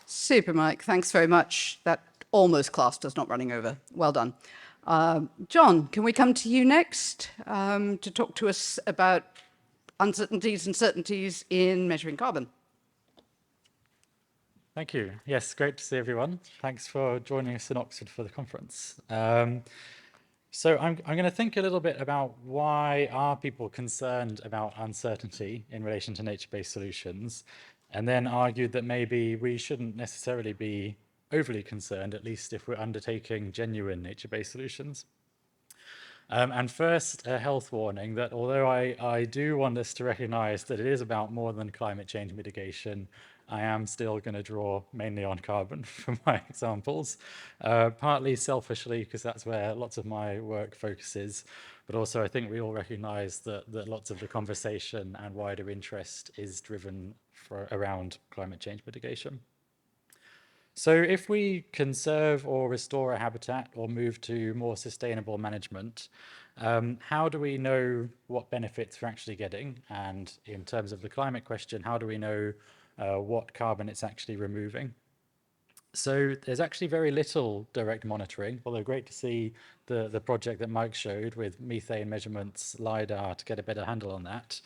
Super, Mike. Thanks very much. That almost classed us not running over. Well done. John, can we come to you next to talk to us about uncertainties and certainties in measuring carbon? Thank you. Yes, great to see everyone. Thanks for joining us in Oxford for the conference. So I'm going to think a little bit about why are people concerned about uncertainty in relation to nature-based solutions, and then argue that maybe we shouldn't necessarily be overly concerned, at least if we're undertaking genuine nature-based solutions. And first, a health warning that although I do want us to recognize that it is about more than climate change mitigation, I am still going to draw mainly on carbon for my examples, partly selfishly because that's where lots of my work focuses, but also I think we all recognize that lots of the conversation and wider interest is driven around climate change mitigation. So if we conserve or restore a habitat or move to more sustainable management, how do we know what benefits we're actually getting? And in terms of the climate question, how do we know what carbon it's actually removing? So there's actually very little direct monitoring, although great to see the project that Mike showed with methane measurements, LiDAR, to get a better handle on that.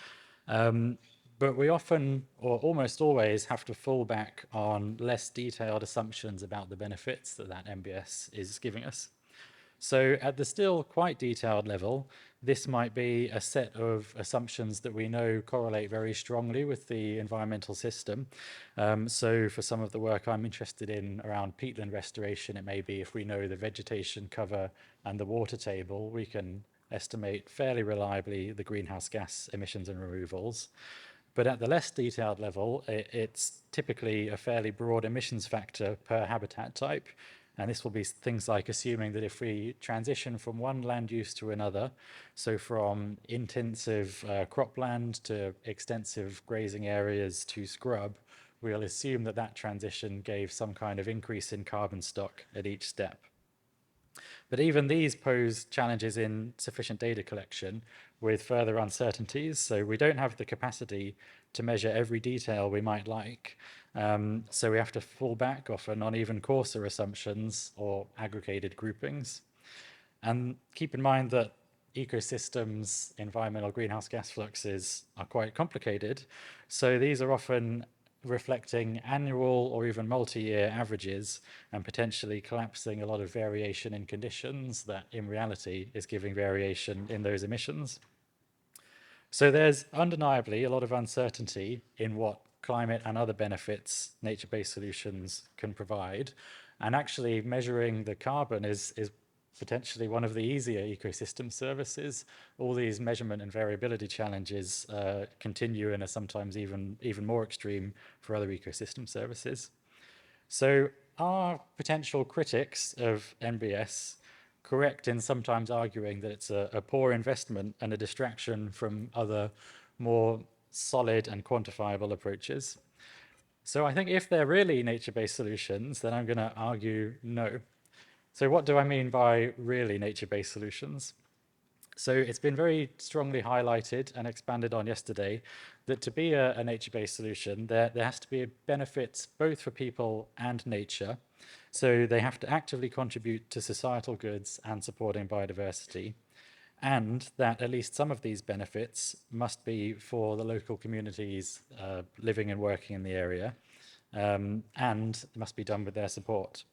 But we often, or almost always, have to fall back on less detailed assumptions about the benefits that NbS is giving us. So at the still quite detailed level, this might be a set of assumptions that we know correlate very strongly with the environmental system. So for some of the work I'm interested in around peatland restoration, it may be if we know the vegetation cover and the water table, we can estimate fairly reliably the greenhouse gas emissions and removals. But at the less detailed level, it's typically a fairly broad emissions factor per habitat type. And this will be things like assuming that if we transition from one land use to another, so from intensive cropland to extensive grazing areas to scrub, we'll assume that that transition gave some kind of increase in carbon stock at each step. But even these pose challenges in sufficient data collection with further uncertainties. So we don't have the capacity to measure every detail we might like. So we have to fall back often on even coarser assumptions or aggregated groupings. And keep in mind that ecosystems, environmental greenhouse gas fluxes are quite complicated. So these are often reflecting annual or even multi-year averages and potentially collapsing a lot of variation in conditions that in reality is giving variation in those emissions. So there's undeniably a lot of uncertainty in what climate and other benefits nature-based solutions can provide. And actually measuring the carbon is potentially one of the easier ecosystem services. All these measurement and variability challenges continue and are sometimes even more extreme for other ecosystem services. So are potential critics of NbS correct in sometimes arguing that it's a poor investment and a distraction from other more solid and quantifiable approaches? So I think if they're really nature-based solutions, then I'm going to argue no. So what do I mean by really nature-based solutions? So it's been very strongly highlighted and expanded on yesterday that to be a nature-based solution, there has to be benefits both for people and nature. So they have to actively contribute to societal goods and supporting biodiversity. And that at least some of these benefits must be for the local communities living and working in the area, and must be done with their support.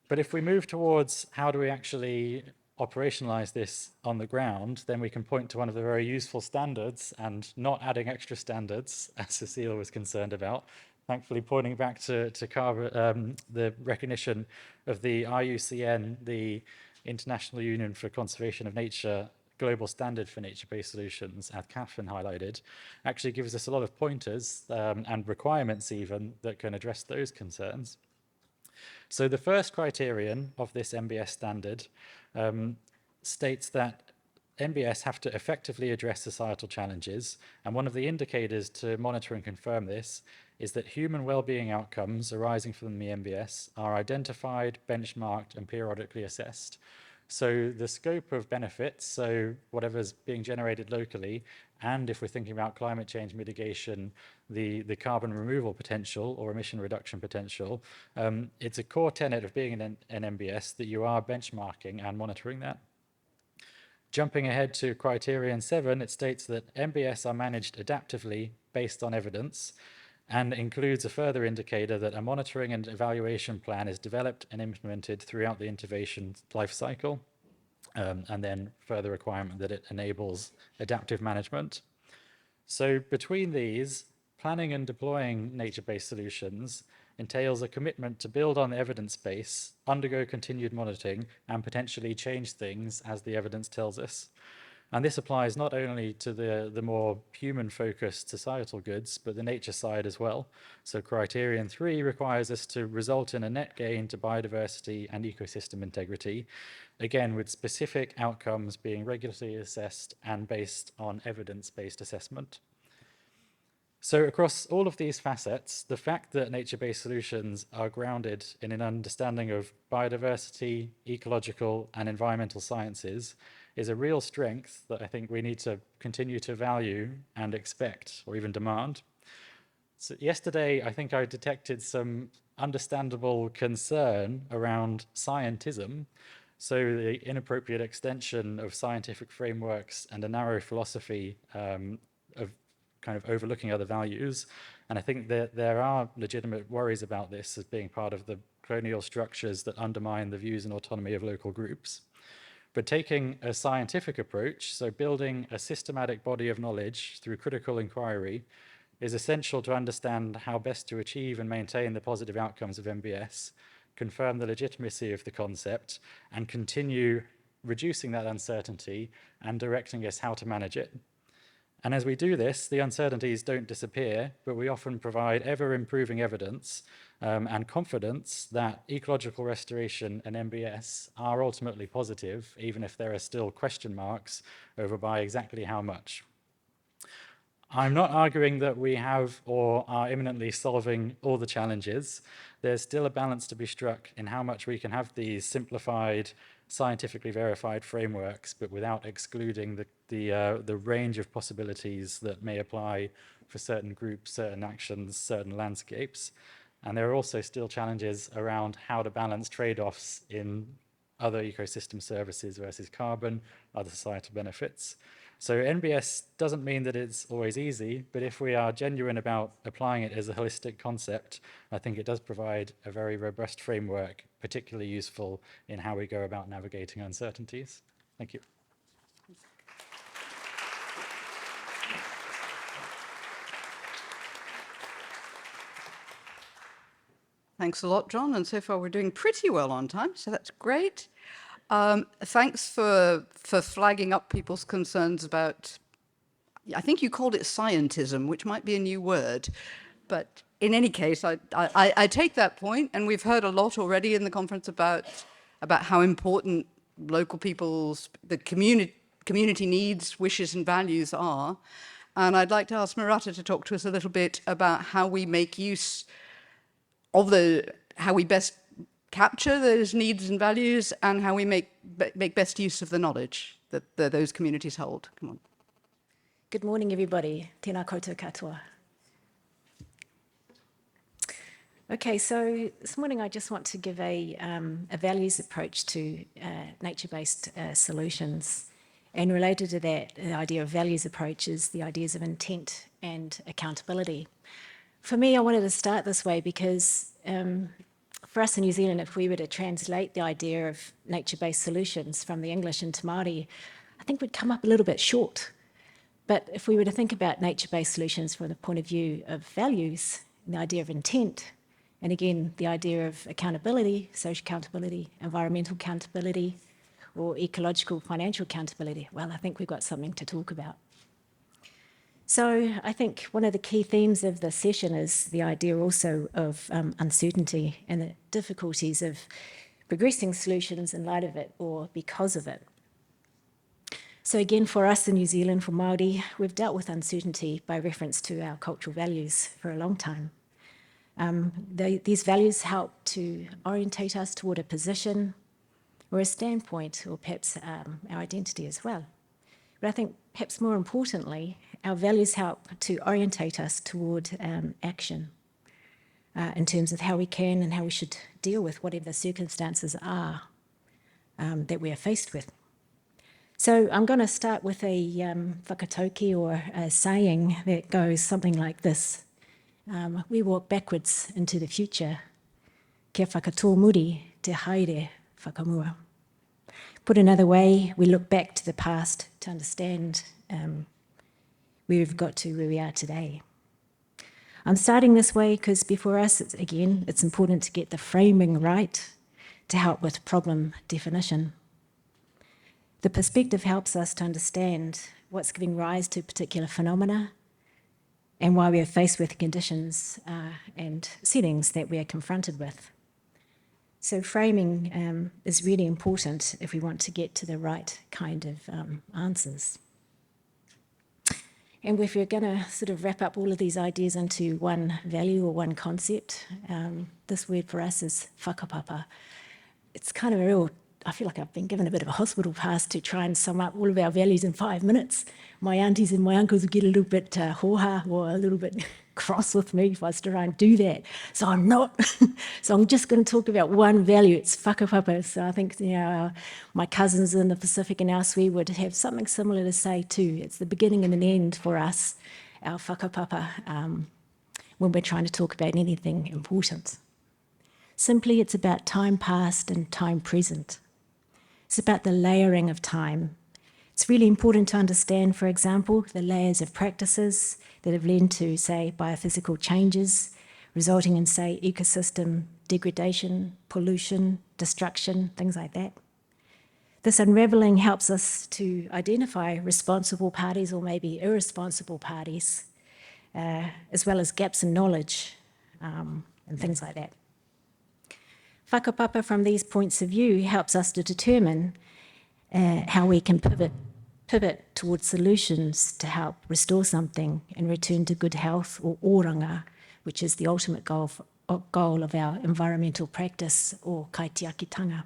But if we move towards how do we actually operationalize this on the ground, then we can point to one of the very useful standards and not adding extra standards, as Cecile was concerned about. Thankfully, pointing back to the recognition of the IUCN, the International Union for Conservation of Nature, global standard for nature-based solutions, as Catherine highlighted, actually gives us a lot of pointers and requirements even that can address those concerns. So the first criterion of this NbS standard states that NbS have to effectively address societal challenges, and one of the indicators to monitor and confirm this is that human well-being outcomes arising from the NbS are identified, benchmarked, and periodically assessed. So the scope of benefits, so whatever's being generated locally, and if we're thinking about climate change mitigation, the carbon removal potential or emission reduction potential, it's a core tenet of being an NbS that you are benchmarking and monitoring that. Jumping ahead to criterion 7, it states that NbS are managed adaptively based on evidence and includes a further indicator that a monitoring and evaluation plan is developed and implemented throughout the intervention life cycle, and then further requirement that it enables adaptive management. So between these, planning and deploying nature-based solutions entails a commitment to build on the evidence base, undergo continued monitoring, and potentially change things as the evidence tells us. And this applies not only to the more human-focused societal goods, but the nature side as well. So criterion 3 requires us to result in a net gain to biodiversity and ecosystem integrity, again with specific outcomes being regularly assessed and based on evidence-based assessment. So across all of these facets, the fact that nature-based solutions are grounded in an understanding of biodiversity, ecological, and environmental sciences is a real strength that I think we need to continue to value and expect or even demand. So yesterday, I think I detected some understandable concern around scientism. So the inappropriate extension of scientific frameworks and a narrow philosophy of kind of overlooking other values. And I think that there are legitimate worries about this as being part of the colonial structures that undermine the views and autonomy of local groups. But taking a scientific approach, so building a systematic body of knowledge through critical inquiry, is essential to understand how best to achieve and maintain the positive outcomes of NbS, confirm the legitimacy of the concept, and continue reducing that uncertainty and directing us how to manage it. And as we do this, the uncertainties don't disappear, but we often provide ever-improving evidence and confidence that ecological restoration and NbS are ultimately positive, even if there are still question marks over by exactly how much. I'm not arguing that we have or are imminently solving all the challenges. There's still a balance to be struck in how much we can have these simplified, scientifically verified frameworks, but without excluding the range of possibilities that may apply for certain groups, certain actions, certain landscapes. And there are also still challenges around how to balance trade-offs in other ecosystem services versus carbon, other societal benefits. So NbS doesn't mean that it's always easy, but if we are genuine about applying it as a holistic concept, I think it does provide a very robust framework, particularly useful in how we go about navigating uncertainties. Thank you. Thanks a lot, John. And so far, we're doing pretty well on time, so that's great. Thanks for flagging up people's concerns about, I think you called it scientism, which might be a new word. But in any case, I take that point, and we've heard a lot already in the conference about how important local people's, the community needs, wishes and values are. And I'd like to ask Murata to talk to us a little bit about how we make use of how we best capture those needs and values, and how we make best use of the knowledge that those communities hold. Come on. Good morning, everybody. Tēnā koutou katoa. Okay, so this morning I just want to give a values approach to nature-based solutions. And related to that, the idea of values approach is the ideas of intent and accountability. For me, I wanted to start this way because for us in New Zealand, if we were to translate the idea of nature-based solutions from the English into Māori, I think we'd come up a little bit short. But if we were to think about nature-based solutions from the point of view of values, and the idea of intent, and again, the idea of accountability, social accountability, environmental accountability, or ecological financial accountability, well, I think we've got something to talk about. So I think one of the key themes of the session is the idea also of uncertainty and the difficulties of progressing solutions in light of it or because of it. So again, for us in New Zealand, for Māori, we've dealt with uncertainty by reference to our cultural values for a long time. These values help to orientate us toward a position or a standpoint, or perhaps our identity as well. But I think perhaps more importantly, our values help to orientate us toward action in terms of how we can and how we should deal with whatever the circumstances are that we are faced with. So I'm going to start with a whakatauki, or a saying that goes something like this. We walk backwards into the future. Kia whakatō muri te haere whakamua. Put another way, we look back to the past to understand where we've got to where we are today. I'm starting this way because before us, it's important to get the framing right to help with problem definition. The perspective helps us to understand what's giving rise to particular phenomena and why we are faced with conditions and settings that we are confronted with. So framing is really important if we want to get to the right kind of answers. And if we're going to sort of wrap up all of these ideas into one value or one concept, this word for us is whakapapa. It's kind of a real, I feel like I've been given a bit of a hospital pass to try and sum up all of our values in 5 minutes. My aunties and my uncles would get a little bit hoha or a little bit cross with me if I was to try and do that. So I'm not. So I'm just going to talk about one value. It's whakapapa. So I think my cousins in the Pacific and elsewhere would have something similar to say too. It's the beginning and an end for us, our whakapapa, when we're trying to talk about anything important. Simply, it's about time past and time present. It's about the layering of time. It's really important to understand, for example, the layers of practices that have led to, say, biophysical changes, resulting in, say, ecosystem degradation, pollution, destruction, things like that. This unravelling helps us to identify responsible parties or maybe irresponsible parties, as well as gaps in knowledge and things like that. Whakapapa from these points of view helps us to determine how we can pivot towards solutions to help restore something and return to good health, or oranga, which is the ultimate goal of our environmental practice, or kaitiakitanga.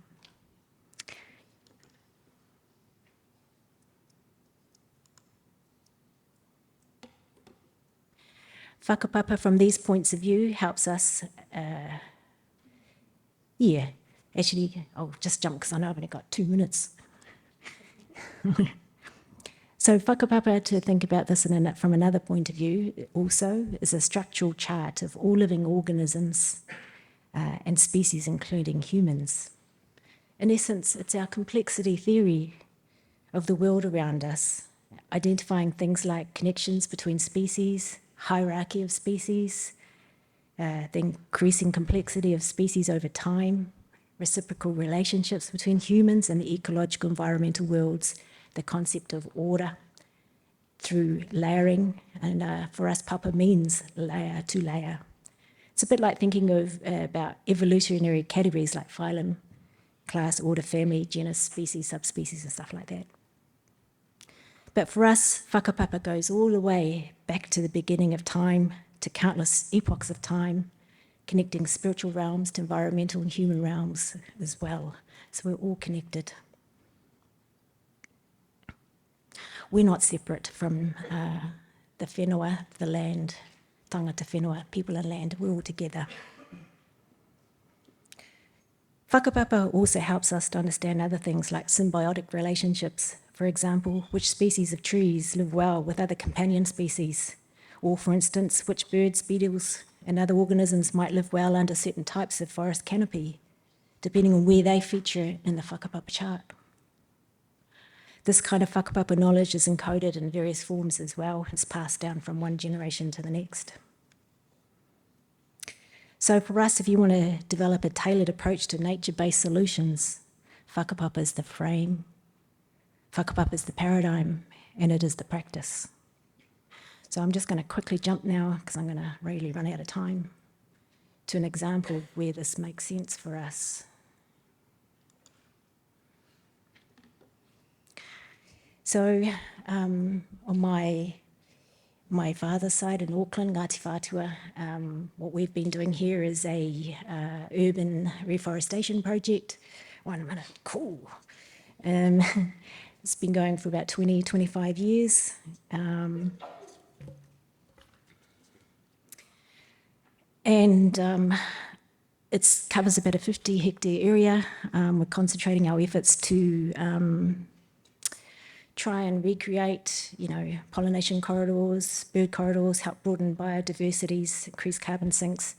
Whakapapa from these points of view helps us actually, I'll just jump because I know I've only got 2 minutes. So whakapapa, to think about this from another point of view also, is a structural chart of all living organisms and species, including humans. In essence, it's our complexity theory of the world around us, identifying things like connections between species, hierarchy of species, the increasing complexity of species over time, reciprocal relationships between humans and the ecological environmental worlds, the concept of order, through layering, and for us, papa means layer to layer. It's a bit like thinking of about evolutionary categories like phylum, class, order, family, genus, species, subspecies, and stuff like that. But for us, whakapapa goes all the way back to the beginning of time, to countless epochs of time, connecting spiritual realms to environmental and human realms as well. So we're all connected. We're not separate from the whenua, the land, tangata whenua, people and land, we're all together. Whakapapa also helps us to understand other things like symbiotic relationships. For example, which species of trees live well with other companion species, or for instance, which birds, beetles, and other organisms might live well under certain types of forest canopy, depending on where they feature in the whakapapa chart. This kind of whakapapa knowledge is encoded in various forms as well. It's passed down from one generation to the next. So for us, if you want to develop a tailored approach to nature-based solutions, whakapapa is the frame, whakapapa is the paradigm, and it is the practice. So I'm just going to quickly jump now, because I'm going to really run out of time, to an example of where this makes sense for us. So on my father's side in Auckland, Ngāti Whātua, what we've been doing here is a urban reforestation project. 1 minute, cool. It's been going for about 20, 25 years. It covers about a 50-hectare area. We're concentrating our efforts to try and recreate, pollination corridors, bird corridors, help broaden biodiversities, increase carbon sinks,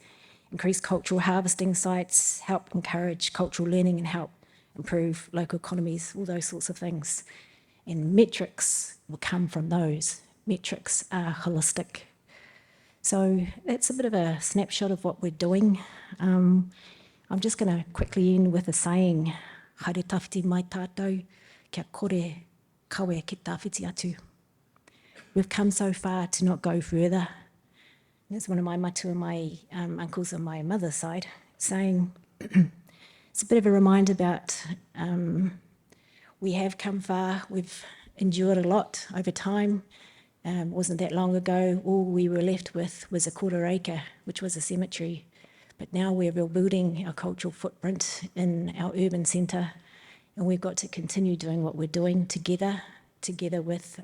increase cultural harvesting sites, help encourage cultural learning and help improve local economies, all those sorts of things. And metrics will come from those. Metrics are holistic. So that's a bit of a snapshot of what we're doing. I'm just going to quickly end with a saying, haere tawhiti mai tātou, kia kore kawe ki tāwhiti atu. We've come so far to not go further. That's one of my matua, my uncles on my mother's side, saying, it's a bit of a reminder about we have come far, we've endured a lot over time. Wasn't that long ago, all we were left with was a quarter acre, which was a cemetery. But now we're rebuilding our cultural footprint in our urban centre, and we've got to continue doing what we're doing together with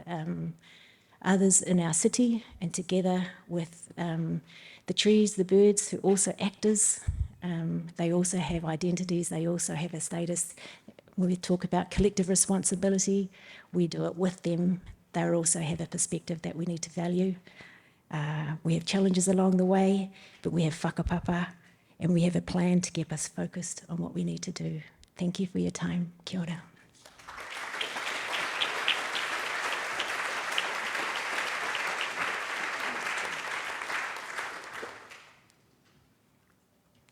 others in our city, and together with the trees, the birds, who are also actors. They also have identities, they also have a status. When we talk about collective responsibility, we do it with them. They also have a perspective that we need to value. We have challenges along the way, but we have whakapapa, and we have a plan to keep us focused on what we need to do. Thank you for your time. Kia ora.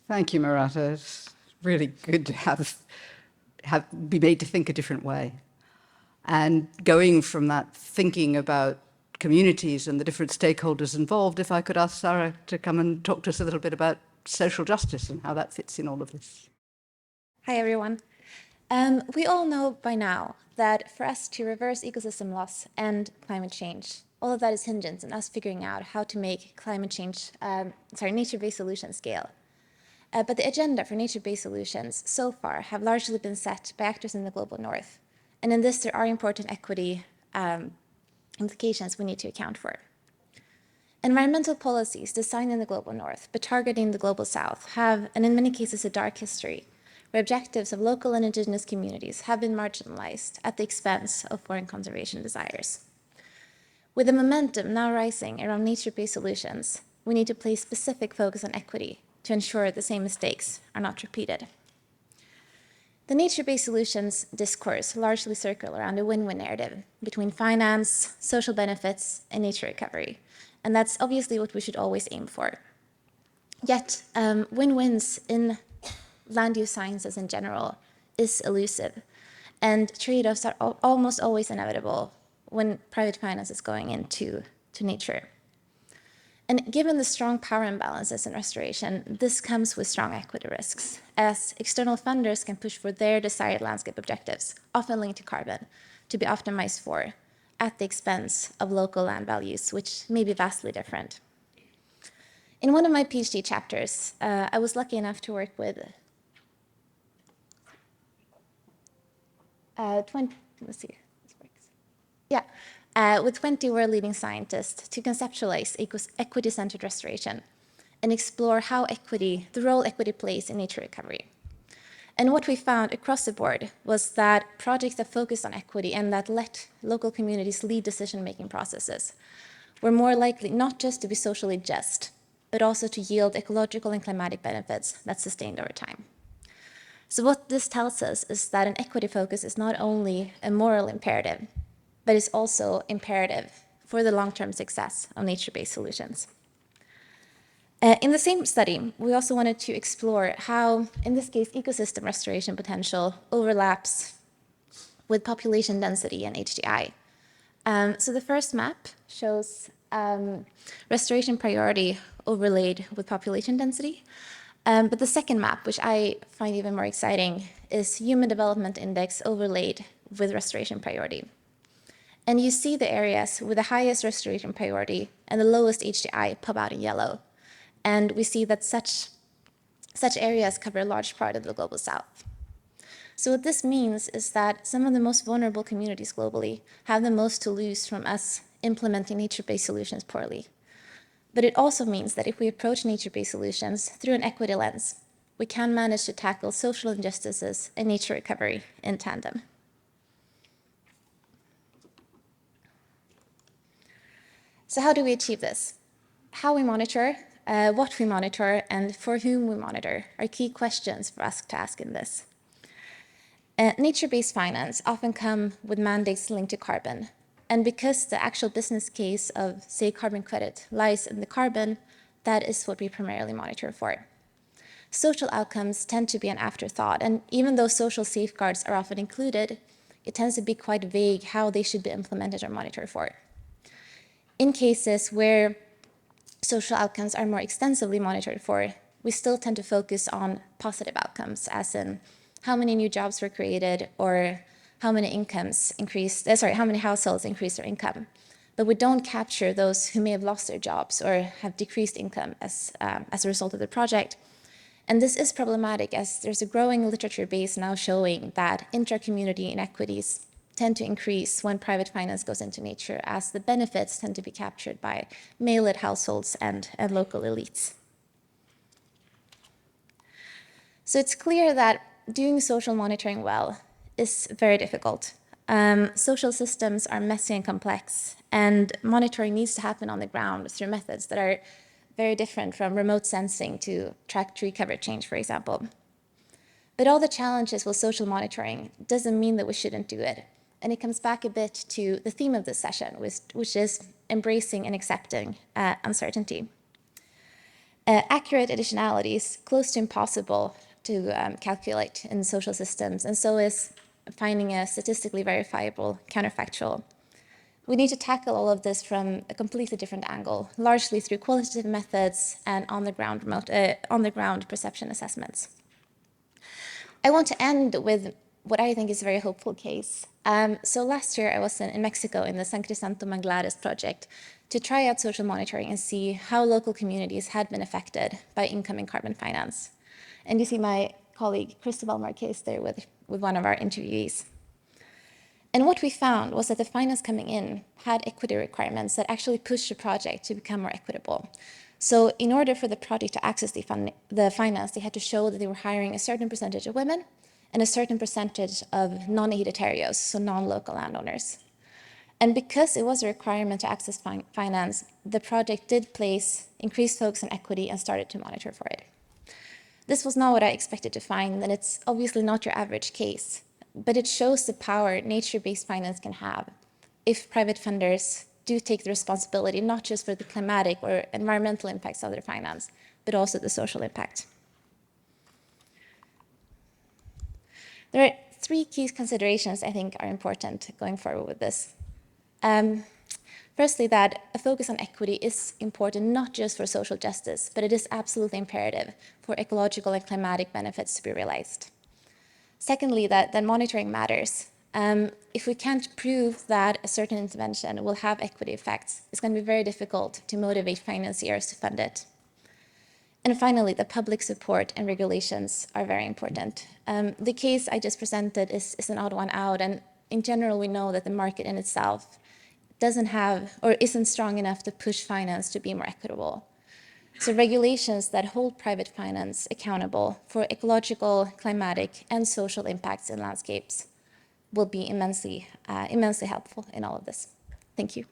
Thank you, Marata. It's really good to be made to think a different way. And going from that thinking about communities and the different stakeholders involved, if I could ask Sarah to come and talk to us a little bit about social justice and how that fits in all of this. Hi, everyone. We all know by now that for us to reverse ecosystem loss and climate change, all of that is hinged on us figuring out how to make nature-based solutions scale. But the agenda for nature-based solutions so far have largely been set by actors in the global north. And in this, there are important equity implications we need to account for. Environmental policies designed in the global north, but targeting the global south, have, and in many cases, a dark history, where objectives of local and indigenous communities have been marginalized at the expense of foreign conservation desires. With the momentum now rising around nature-based solutions, we need to place specific focus on equity to ensure the same mistakes are not repeated. The nature-based solutions discourse largely circle around a win-win narrative between finance, social benefits, and nature recovery. And that's obviously what we should always aim for. Yet, win-wins in land use sciences in general is elusive, and trade-offs are almost always inevitable when private finance is going into nature. And given the strong power imbalances in restoration, this comes with strong equity risks, as external funders can push for their desired landscape objectives, often linked to carbon, to be optimized for, at the expense of local land values, which may be vastly different. In one of my PhD chapters, I was lucky enough to work with 20, let's see, this works. Yeah, with 20 world-leading scientists to conceptualize equity-centered restoration and explore how the role equity plays in nature recovery. And what we found across the board was that projects that focused on equity and that let local communities lead decision-making processes were more likely not just to be socially just, but also to yield ecological and climatic benefits that sustained over time. So what this tells us is that an equity focus is not only a moral imperative, but is also imperative for the long-term success of nature-based solutions. In the same study, we also wanted to explore how, in this case, ecosystem restoration potential overlaps with population density and HDI. So the first map shows restoration priority overlaid with population density. But the second map, which I find even more exciting, is Human Development Index overlaid with restoration priority. And you see the areas with the highest restoration priority and the lowest HDI pop out in yellow. And we see that such areas cover a large part of the global south. So what this means is that some of the most vulnerable communities globally have the most to lose from us implementing nature-based solutions poorly. But it also means that if we approach nature-based solutions through an equity lens, we can manage to tackle social injustices and nature recovery in tandem. So how do we achieve this? How we monitor, what we monitor, and for whom we monitor are key questions for us to ask in this. Nature-based finance often come with mandates linked to carbon. And because the actual business case of, say, carbon credit lies in the carbon, that is what we primarily monitor for. Social outcomes tend to be an afterthought, and even though social safeguards are often included, it tends to be quite vague how they should be implemented or monitored for. In cases where social outcomes are more extensively monitored for, we still tend to focus on positive outcomes, as in how many new jobs were created or how many how many households increased their income. But we don't capture those who may have lost their jobs or have decreased income as a result of the project. And this is problematic, as there's a growing literature base now showing that intra-community inequities tend to increase when private finance goes into nature, as the benefits tend to be captured by male-led households and local elites. So it's clear that doing social monitoring well is very difficult. Social systems are messy and complex, and monitoring needs to happen on the ground through methods that are very different from remote sensing to track tree cover change, for example. But all the challenges with social monitoring doesn't mean that we shouldn't do it. And it comes back a bit to the theme of this session, which is embracing and accepting uncertainty. Accurate additionality is close to impossible to calculate in social systems, and so is finding a statistically verifiable counterfactual. We need to tackle all of this from a completely different angle, largely through qualitative methods and on-the-ground perception assessments. I want to end with what I think is a very hopeful case. So last year I was in Mexico in the San Crisanto Manglares project to try out social monitoring and see how local communities had been affected by incoming carbon finance. And you see my colleague Cristobal Marquez there with one of our interviewees. And what we found was that the finance coming in had equity requirements that actually pushed the project to become more equitable. So in order for the project to access the finance, they had to show that they were hiring a certain percentage of women and a certain percentage of non-ejidatarios, so non-local landowners. And because it was a requirement to access finance, the project did place increased focus on equity and started to monitor for it. This was not what I expected to find, and it's obviously not your average case, but it shows the power nature-based finance can have if private funders do take the responsibility not just for the climatic or environmental impacts of their finance, but also the social impact. There are three key considerations I think are important going forward with this. Firstly, that a focus on equity is important not just for social justice, but it is absolutely imperative for ecological and climatic benefits to be realized. Secondly, that monitoring matters. If we can't prove that a certain intervention will have equity effects, it's going to be very difficult to motivate financiers to fund it. And finally, the public support and regulations are very important. The case I just presented is an odd one out, and in general, we know that the market in itself doesn't have or isn't strong enough to push finance to be more equitable. So regulations that hold private finance accountable for ecological, climatic, and social impacts in landscapes will be immensely helpful in all of this. Thank you.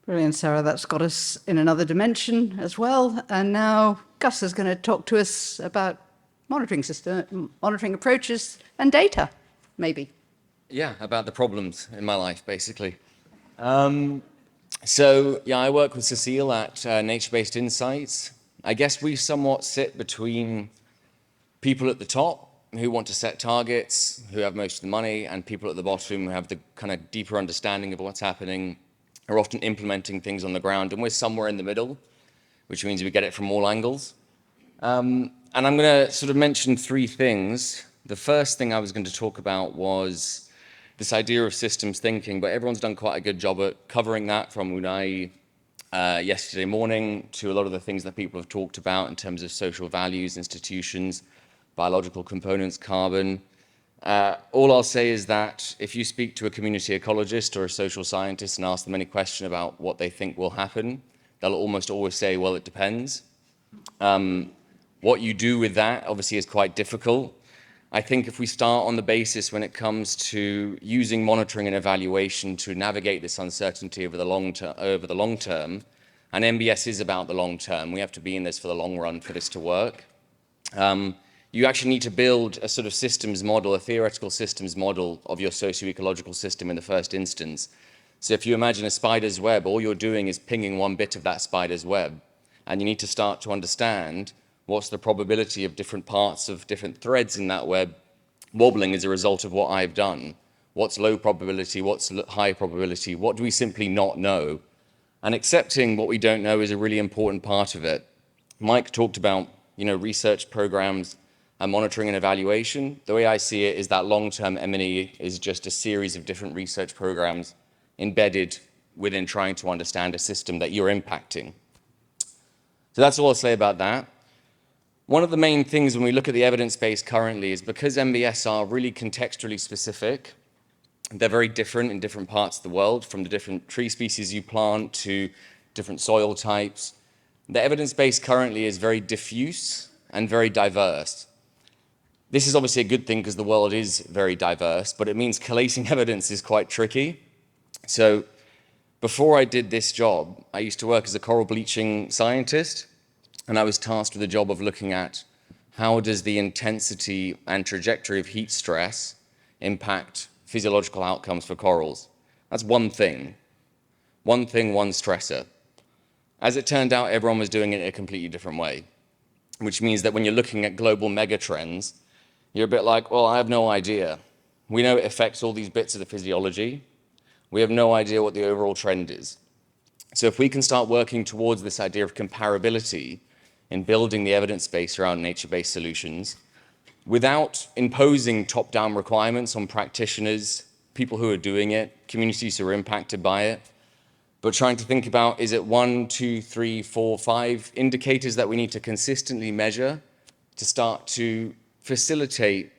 Brilliant, Sarah. That's got us in another dimension as well. And now Gus is going to talk to us about monitoring approaches and data, maybe. Yeah, about the problems in my life, basically. So, I work with Cecile at Nature-Based Insights. I guess we somewhat sit between people at the top who want to set targets, who have most of the money, and people at the bottom who have the kind of deeper understanding of what's happening, are often implementing things on the ground, and we're somewhere in the middle, which means we get it from all angles. And I'm going to sort of mention three things. The first thing I was going to talk about was this idea of systems thinking, but everyone's done quite a good job at covering that, from Unai yesterday morning to a lot of the things that people have talked about in terms of social values, institutions, biological components, carbon. All I'll say is that if you speak to a community ecologist or a social scientist and ask them any question about what they think will happen, they'll almost always say, well, it depends. What you do with that obviously is quite difficult. I think if we start on the basis when it comes to using monitoring and evaluation to navigate this uncertainty over the long term, and NbS is about the long term, we have to be in this for the long run for this to work. You actually need to build a sort of systems model, a theoretical systems model of your socio-ecological system in the first instance. So if you imagine a spider's web, all you're doing is pinging one bit of that spider's web. And you need to start to understand what's the probability of different parts of different threads in that web wobbling as a result of what I've done. What's low probability, what's high probability, what do we simply not know? And accepting what we don't know is a really important part of it. Mike talked about, research programs and monitoring and evaluation. The way I see it is that long-term M&E is just a series of different research programs embedded within trying to understand a system that you're impacting. So that's all I'll say about that. One of the main things when we look at the evidence base currently is because NbS are really contextually specific, they're very different in different parts of the world, from the different tree species you plant to different soil types. The evidence base currently is very diffuse and very diverse. This is obviously a good thing because the world is very diverse, but it means collating evidence is quite tricky. So before I did this job, I used to work as a coral bleaching scientist, and I was tasked with the job of looking at how does the intensity and trajectory of heat stress impact physiological outcomes for corals. That's one thing, one stressor. As it turned out, everyone was doing it in a completely different way, which means that when you're looking at global megatrends, you're a bit like, well, I have no idea. We know it affects all these bits of the physiology. We have no idea what the overall trend is. So if we can start working towards this idea of comparability in building the evidence base around nature-based solutions, without imposing top-down requirements on practitioners, people who are doing it, communities who are impacted by it, but trying to think about, is it 1, 2, 3, 4, 5 indicators that we need to consistently measure to start to facilitate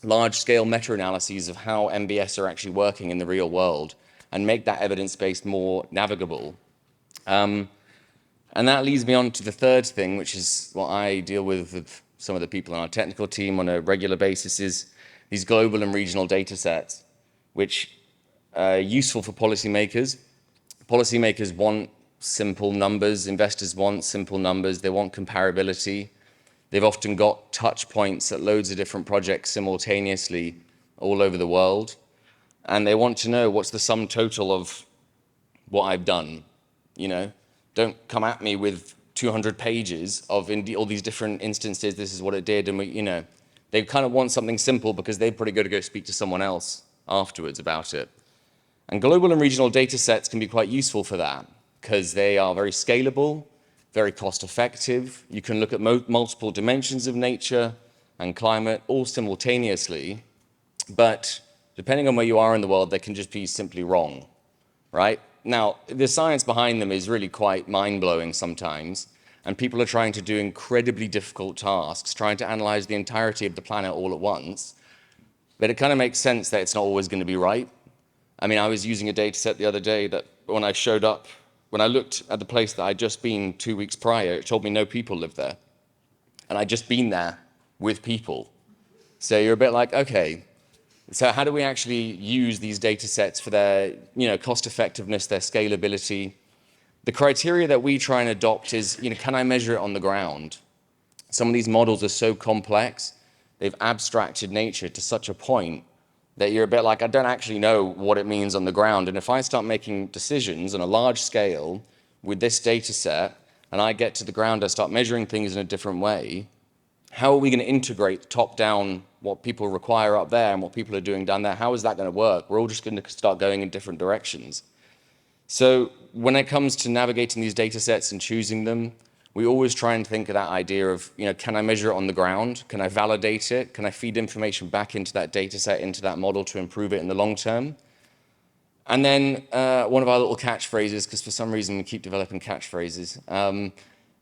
large-scale meta-analyses of how NbS are actually working in the real world and make that evidence base more navigable. And that leads me on to the third thing, which is what I deal with some of the people on our technical team on a regular basis, is these global and regional data sets, which are useful for policymakers. Policymakers want simple numbers, investors want simple numbers, they want comparability. They've often got touch points at loads of different projects simultaneously all over the world. And they want to know what's the sum total of what I've done. Don't come at me with 200 pages of all these different instances, this is what it did, and they kind of want something simple because they've probably got to go speak to someone else afterwards about it. And global and regional data sets can be quite useful for that because they are very scalable, very cost effective. You can look at multiple dimensions of nature and climate all simultaneously, but depending on where you are in the world, they can just be simply wrong, right? Now, the science behind them is really quite mind-blowing sometimes, and people are trying to do incredibly difficult tasks, trying to analyze the entirety of the planet all at once, but it kind of makes sense that it's not always going to be right. I mean, I was using a data set the other day that when I showed up, when I looked at the place that I'd just been 2 weeks prior, it told me no people lived there. And I'd just been there with people. So you're a bit like, okay, so how do we actually use these data sets for their cost effectiveness, their scalability? The criteria that we try and adopt is, can I measure it on the ground? Some of these models are so complex, they've abstracted nature to such a point that you're a bit like, I don't actually know what it means on the ground. And if I start making decisions on a large scale with this data set, and I get to the ground, I start measuring things in a different way, how are we going to integrate top-down what people require up there and what people are doing down there? How is that going to work? We're all just going to start going in different directions. So when it comes to navigating these data sets and choosing them, we always try and think of that idea of, can I measure it on the ground? Can I validate it? Can I feed information back into that data set, into that model to improve it in the long term? And then one of our little catchphrases, because for some reason we keep developing catchphrases,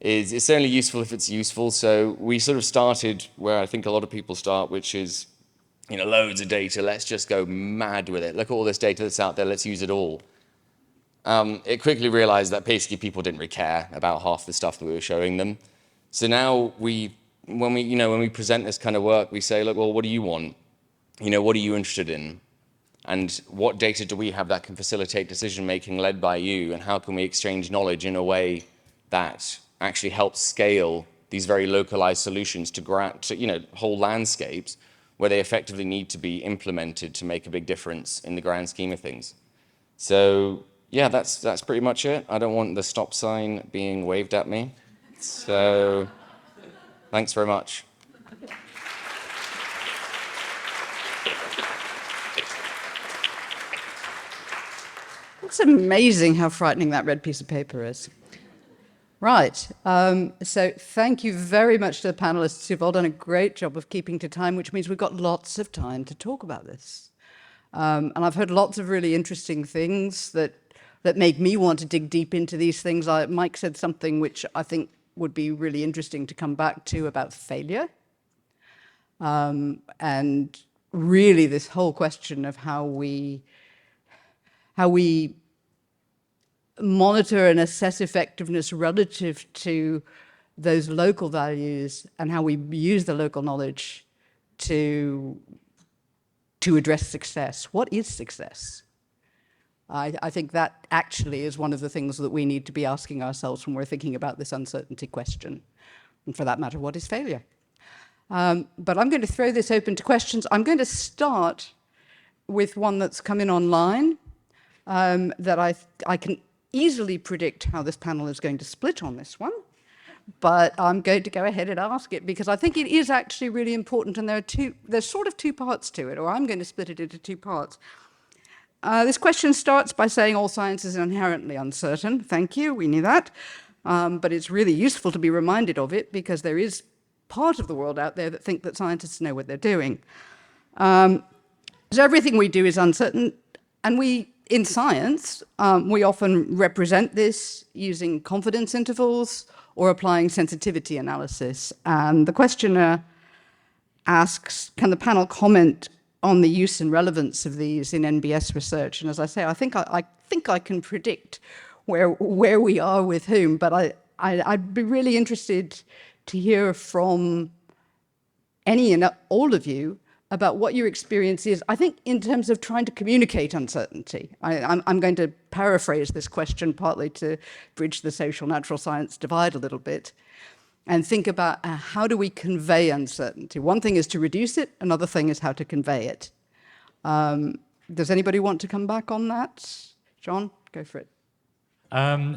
is it's only useful if it's useful. So we sort of started where I think a lot of people start, which is, loads of data, let's just go mad with it. Look at all this data that's out there, let's use it all. It quickly realized that basically people didn't really care about half the stuff that we were showing them. So now when we present this kind of work, we say, look, well, what do you want? What are you interested in? And what data do we have that can facilitate decision-making led by you? And how can we exchange knowledge in a way that actually helps scale these very localized solutions to whole landscapes where they effectively need to be implemented to make a big difference in the grand scheme of things? So yeah, that's pretty much it. I don't want the stop sign being waved at me. So thanks very much. It's amazing how frightening that red piece of paper is. Right, so thank you very much to the panelists who've all done a great job of keeping to time, which means we've got lots of time to talk about this. And I've heard lots of really interesting things that make me want to dig deep into these things. Mike said something which I think would be really interesting to come back to about failure. And really this whole question of how we monitor and assess effectiveness relative to those local values and how we use the local knowledge to address success. What is success? I think that actually is one of the things that we need to be asking ourselves when we're thinking about this uncertainty question. And for that matter, what is failure? But I'm going to throw this open to questions. I'm going to start with one that's come in online that I can easily predict how this panel is going to split on this one. But I'm going to go ahead and ask it because I think it is actually really important, and there's sort of two parts to it, or I'm going to split it into two parts. This question starts by saying all science is inherently uncertain. Thank you, we knew that. But it's really useful to be reminded of it because there is part of the world out there that think that scientists know what they're doing. So everything we do is uncertain, and in science, we often represent this using confidence intervals or applying sensitivity analysis. And the questioner asks, can the panel comment on the use and relevance of these in NbS research? And as I say, I think I can predict where we are with whom, but I'd be really interested to hear from any and all of you about what your experience is, I think, in terms of trying to communicate uncertainty. I'm going to paraphrase this question partly to bridge the social natural science divide a little bit and think about how do we convey uncertainty. One thing is to reduce it, another thing is how to convey it. Does anybody want to come back on that? John, go for it.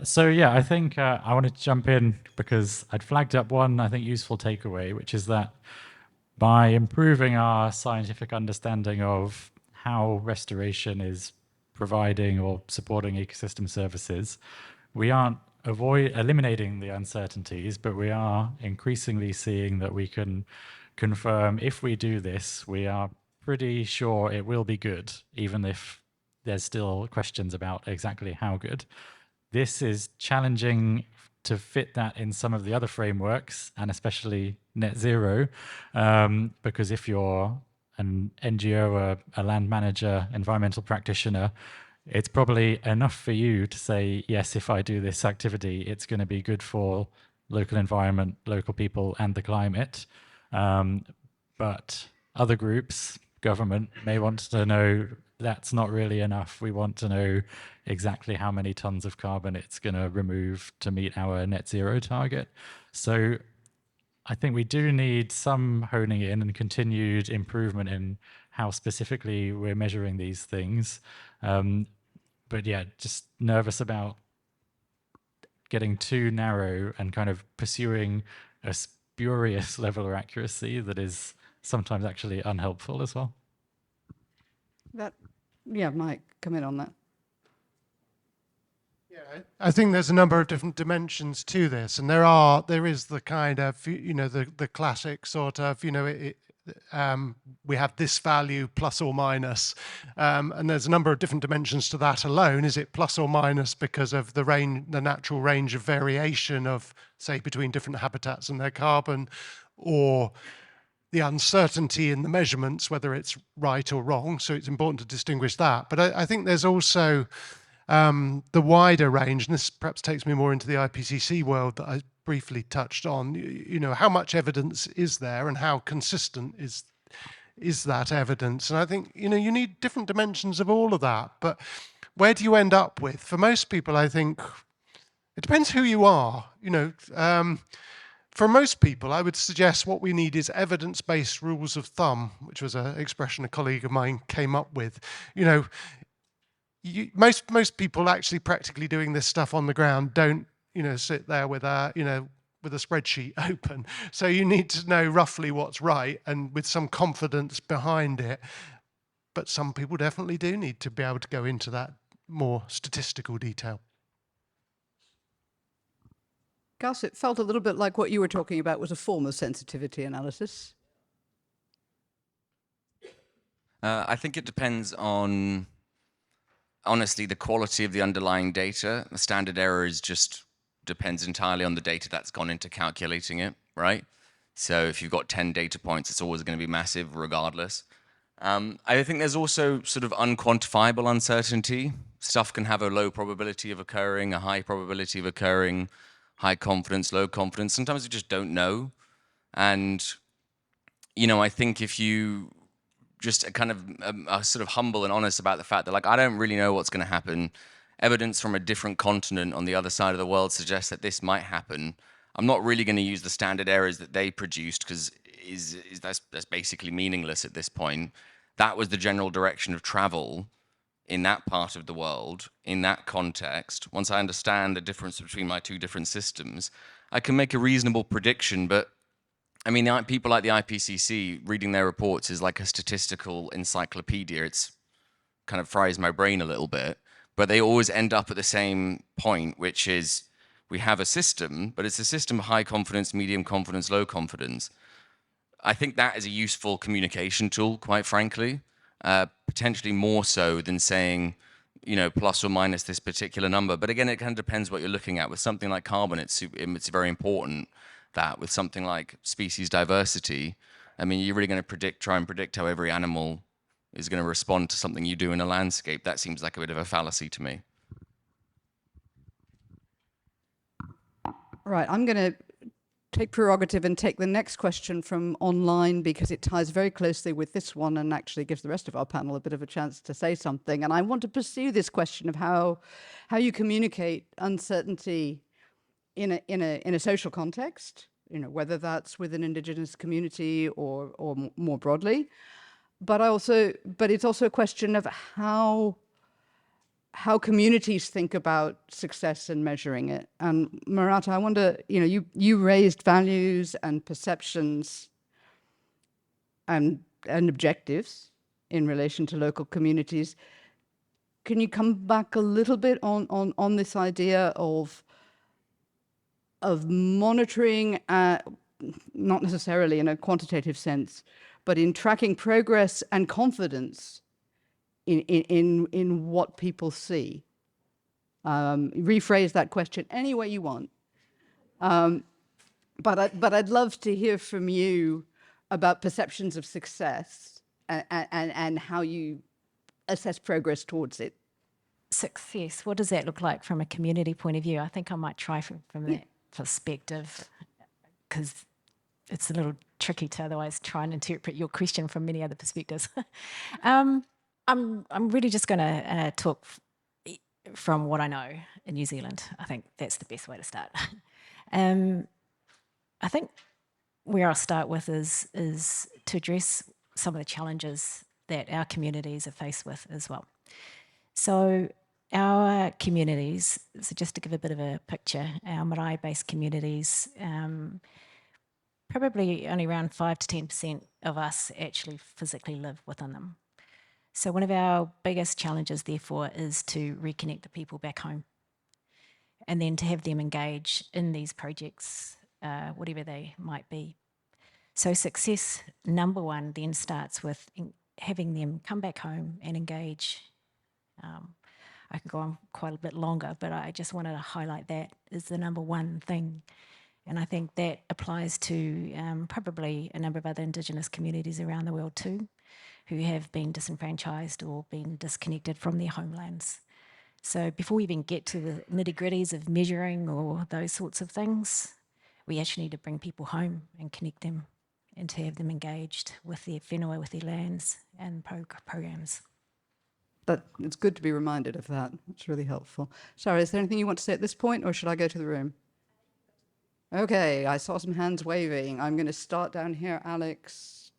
So yeah, I think I want to jump in because I'd flagged up one, I think, useful takeaway, which is that by improving our scientific understanding of how restoration is providing or supporting ecosystem services, we aren't eliminating the uncertainties, but we are increasingly seeing that we can confirm if we do this, we are pretty sure it will be good, even if there's still questions about exactly how good. This is challenging to fit that in some of the other frameworks, and especially net zero, because if you're an NGO, a land manager, environmental practitioner, it's probably enough for you to say, yes, if I do this activity, it's going to be good for local environment, local people, and the climate. But other groups, government, may want to know that's not really enough. We want to know exactly how many tons of carbon it's going to remove to meet our net zero target. So I think we do need some honing in and continued improvement in how specifically we're measuring these things. But yeah, just nervous about getting too narrow and kind of pursuing a spurious level of accuracy that is sometimes actually unhelpful as well. Yeah, Mike, come in on that. Yeah, I think there's a number of different dimensions to this, and there is the kind of, the classic sort of, we have this value plus or minus, and there's a number of different dimensions to that alone. Is it plus or minus because of the natural range of variation of, say, between different habitats and their carbon, or the uncertainty in the measurements, whether it's right or wrong? So it's important to distinguish that. But I think there's also the wider range, and this perhaps takes me more into the IPCC world that I briefly touched on. How much evidence is there, and how consistent is that evidence? And I think you need different dimensions of all of that. But where do you end up with? For most people, I think it depends who you are. For most people, I would suggest what we need is evidence-based rules of thumb, which was an expression a colleague of mine came up with. Most people actually practically doing this stuff on the ground don't, sit there with a spreadsheet open. So you need to know roughly what's right and with some confidence behind it. But some people definitely do need to be able to go into that more statistical detail. Gus, it felt a little bit like what you were talking about was a form of sensitivity analysis. I think it depends on, honestly, the quality of the underlying data. The standard error just depends entirely on the data that's gone into calculating it, right? So if you've got 10 data points, it's always going to be massive regardless. I think there's also sort of unquantifiable uncertainty. Stuff can have a low probability of occurring, a high probability of occurring, high confidence, low confidence. Sometimes we just don't know. And, I think if you just kind of are sort of humble and honest about the fact that, I don't really know what's going to happen. Evidence from a different continent on the other side of the world suggests that this might happen. I'm not really going to use the standard errors that they produced because that's basically meaningless at this point. That was the general direction of travel in that part of the world, in that context. Once I understand the difference between my two different systems, I can make a reasonable prediction. But I mean, people like the IPCC, reading their reports is like a statistical encyclopedia. It's kind of fries my brain a little bit, but they always end up at the same point, which is we have a system, but it's a system of high confidence, medium confidence, low confidence. I think that is a useful communication tool, quite frankly, potentially more so than saying, plus or minus this particular number. But again, it kind of depends what you're looking at. With something like carbon, it's very important that with something like species diversity, I mean, you're really going to try and predict how every animal is going to respond to something you do in a landscape. That seems like a bit of a fallacy to me. Right, I'm going to take prerogative and take the next question from online because it ties very closely with this one and actually gives the rest of our panel a bit of a chance to say something. And I want to pursue this question of how you communicate uncertainty in a social context, whether that's with an Indigenous community or more broadly. But it's also a question of how how communities think about success and measuring it. And Marata, I wonder, you raised values and perceptions and objectives in relation to local communities. Can you come back a little bit on this idea of monitoring, not necessarily in a quantitative sense, but in tracking progress and confidence in what people see? Rephrase that question any way you want. But I'd love to hear from you about perceptions of success and how you assess progress towards it. Success, what does that look like from a community point of view? I think I might try from that perspective, because it's a little tricky to otherwise try and interpret your question from many other perspectives. I'm really just going to talk from what I know in New Zealand. I think that's the best way to start. I think where I'll start with is to address some of the challenges that our communities are faced with as well. So our communities, so just to give a bit of a picture, our marae-based communities, probably only around 5 to 10% of us actually physically live within them. So one of our biggest challenges, therefore, is to reconnect the people back home, and then to have them engage in these projects, whatever they might be. So success, number one, then starts with having them come back home and engage. I could go on quite a bit longer, but I just wanted to highlight that as the number one thing. And I think that applies to probably a number of other Indigenous communities around the world too, who have been disenfranchised or been disconnected from their homelands. So before we even get to the nitty-gritties of measuring or those sorts of things, we actually need to bring people home and connect them and to have them engaged with their whenua, with their lands and programs. But it's good to be reminded of that. It's really helpful. Sarah, is there anything you want to say at this point, or should I go to the room? Okay, I saw some hands waving. I'm going to start down here, Alex.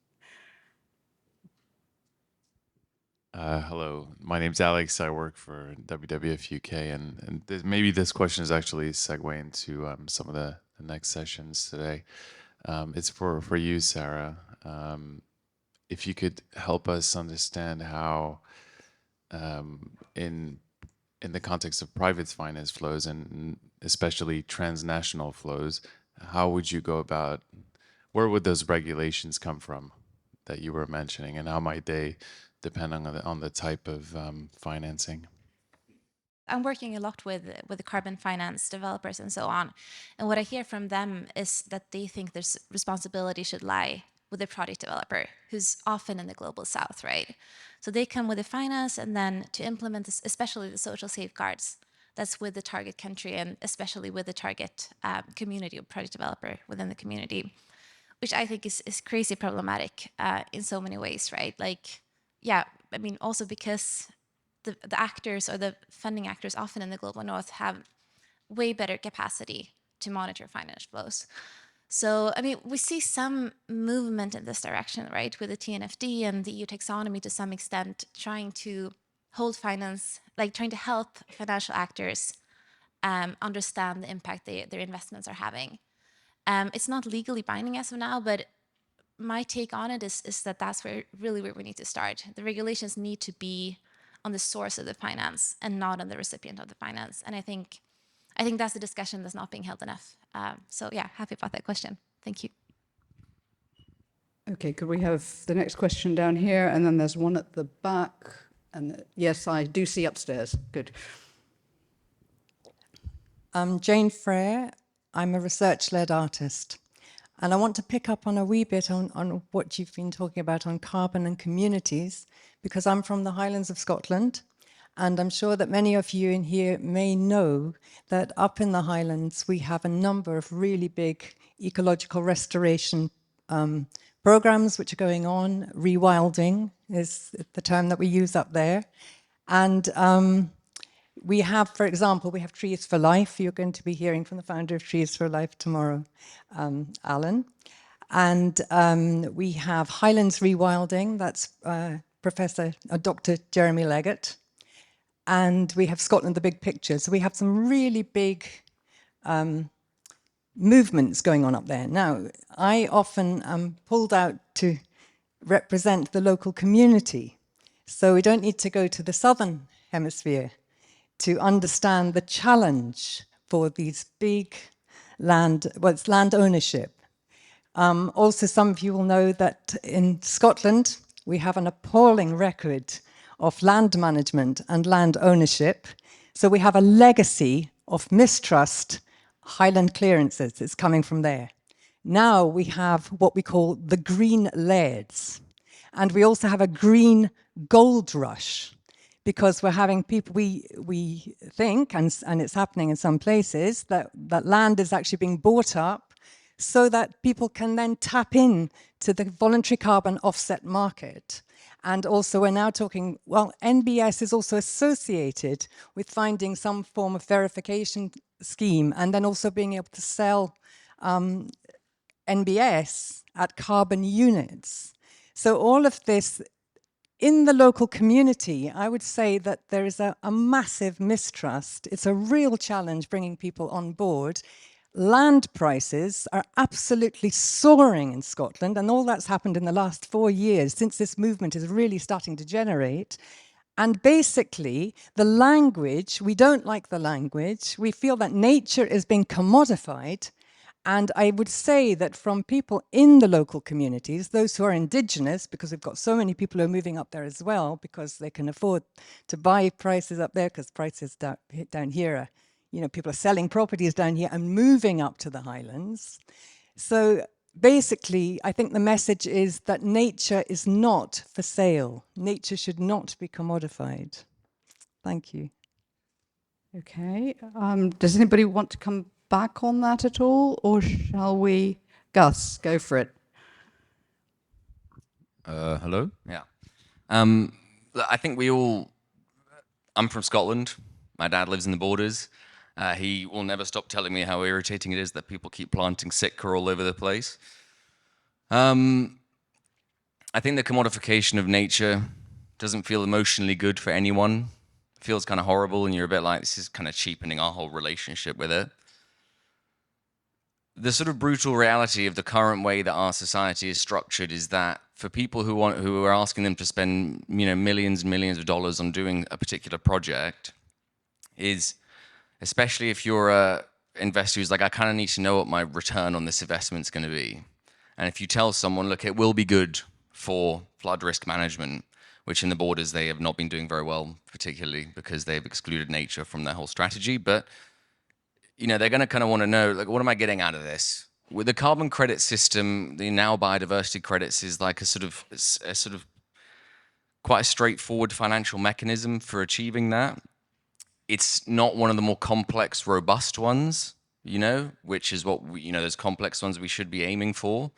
Hello, my name's Alex. I work for WWF UK, and maybe this question is actually a segue into some of the next sessions today. It's for you, Sarah. If you could help us understand how, in the context of private finance flows and especially transnational flows, how would you go about, where would those regulations come from that you were mentioning, and how might they depend on the type of financing? I'm working a lot with the carbon finance developers and so on. And what I hear from them is that they think there's responsibility should lie with the project developer, who's often in the global south, right? So they come with the finance, and then to implement this, especially the social safeguards, that's with the target country and especially with the target community or project developer within the community, which I think is crazy problematic in so many ways, right? Like, yeah, I mean, also because the actors or the funding actors often in the global north have way better capacity to monitor finance flows. So, I mean, we see some movement in this direction, right, with the TNFD and the EU taxonomy to some extent, trying to hold finance, like trying to help financial actors understand the impact their investments are having. It's not legally binding as of now, but my take on it is that that's where we need to start. The regulations need to be on the source of the finance and not on the recipient of the finance. And I think that's a discussion that's not being held enough. So yeah, happy about that question. Thank you. Okay, could we have the next question down here? And then there's one at the back. And yes, I do see upstairs. Good. I'm Jane Frere. I'm a research-led artist. And I want to pick up on a wee bit on what you've been talking about on carbon and communities, because I'm from the Highlands of Scotland. And I'm sure that many of you in here may know that up in the Highlands, we have a number of really big ecological restoration programs which are going on. Rewilding is the term that we use up there. And we have, for example, we have Trees for Life. You're going to be hearing from the founder of Trees for Life tomorrow, Alan. And we have Highlands Rewilding. That's Dr. Jeremy Leggett. and we have Scotland, the big picture. So we have some really big movements going on up there. Now, I often am pulled out to represent the local community. So we don't need to go to the southern hemisphere to understand the challenge for these big land, well, it's land ownership. Also, some of you will know that in Scotland, we have an appalling record of land management and land ownership. So we have a legacy of mistrust, Highland clearances. It's coming from there. Now we have what we call the green lairds. And we also have a green gold rush, because we're having people, we think, and it's happening in some places, that land is actually being bought up so that people can then tap in to the voluntary carbon offset market. And also we're now talking, well, NbS is also associated with finding some form of verification scheme and then also being able to sell NbS at carbon units. So all of this, in the local community, I would say that there is a massive mistrust. It's a real challenge bringing people on board. Land prices are absolutely soaring in Scotland, and all that's happened in the last 4 years since this movement is really starting to generate. And basically, the language, we don't like the language. We feel that nature is being commodified. And I would say that from people in the local communities, those who are indigenous, because we've got so many people who are moving up there as well, because they can afford to buy prices up there, because prices down here are, you know, people are selling properties down here and moving up to the Highlands. So basically, I think the message is that nature is not for sale. Nature should not be commodified. Thank you. Okay. Does anybody want to come back on that at all, or shall we? Gus, go for it. Hello? Yeah. I think I'm from Scotland. My dad lives in the borders. He will never stop telling me how irritating it is that people keep planting Sitka all over the place. I think the commodification of nature doesn't feel emotionally good for anyone. It feels kind of horrible, and you're a bit like, this is kind of cheapening our whole relationship with it. The sort of brutal reality of the current way that our society is structured is that for people who are asking them to spend, you know, millions and millions of dollars on doing a particular project, is, especially if you're a investor who's like, I kind of need to know what my return on this investment's going to be. And if you tell someone, look, it will be good for flood risk management, which in the borders they have not been doing very well, particularly because they've excluded nature from their whole strategy. But you know, they're going to kind of want to know, like, what am I getting out of this? With the carbon credit system, the now biodiversity credits is like a sort of quite a straightforward financial mechanism for achieving that. It's not one of the more complex, robust ones, you know, which is what we, you know, those complex ones we should be aiming for.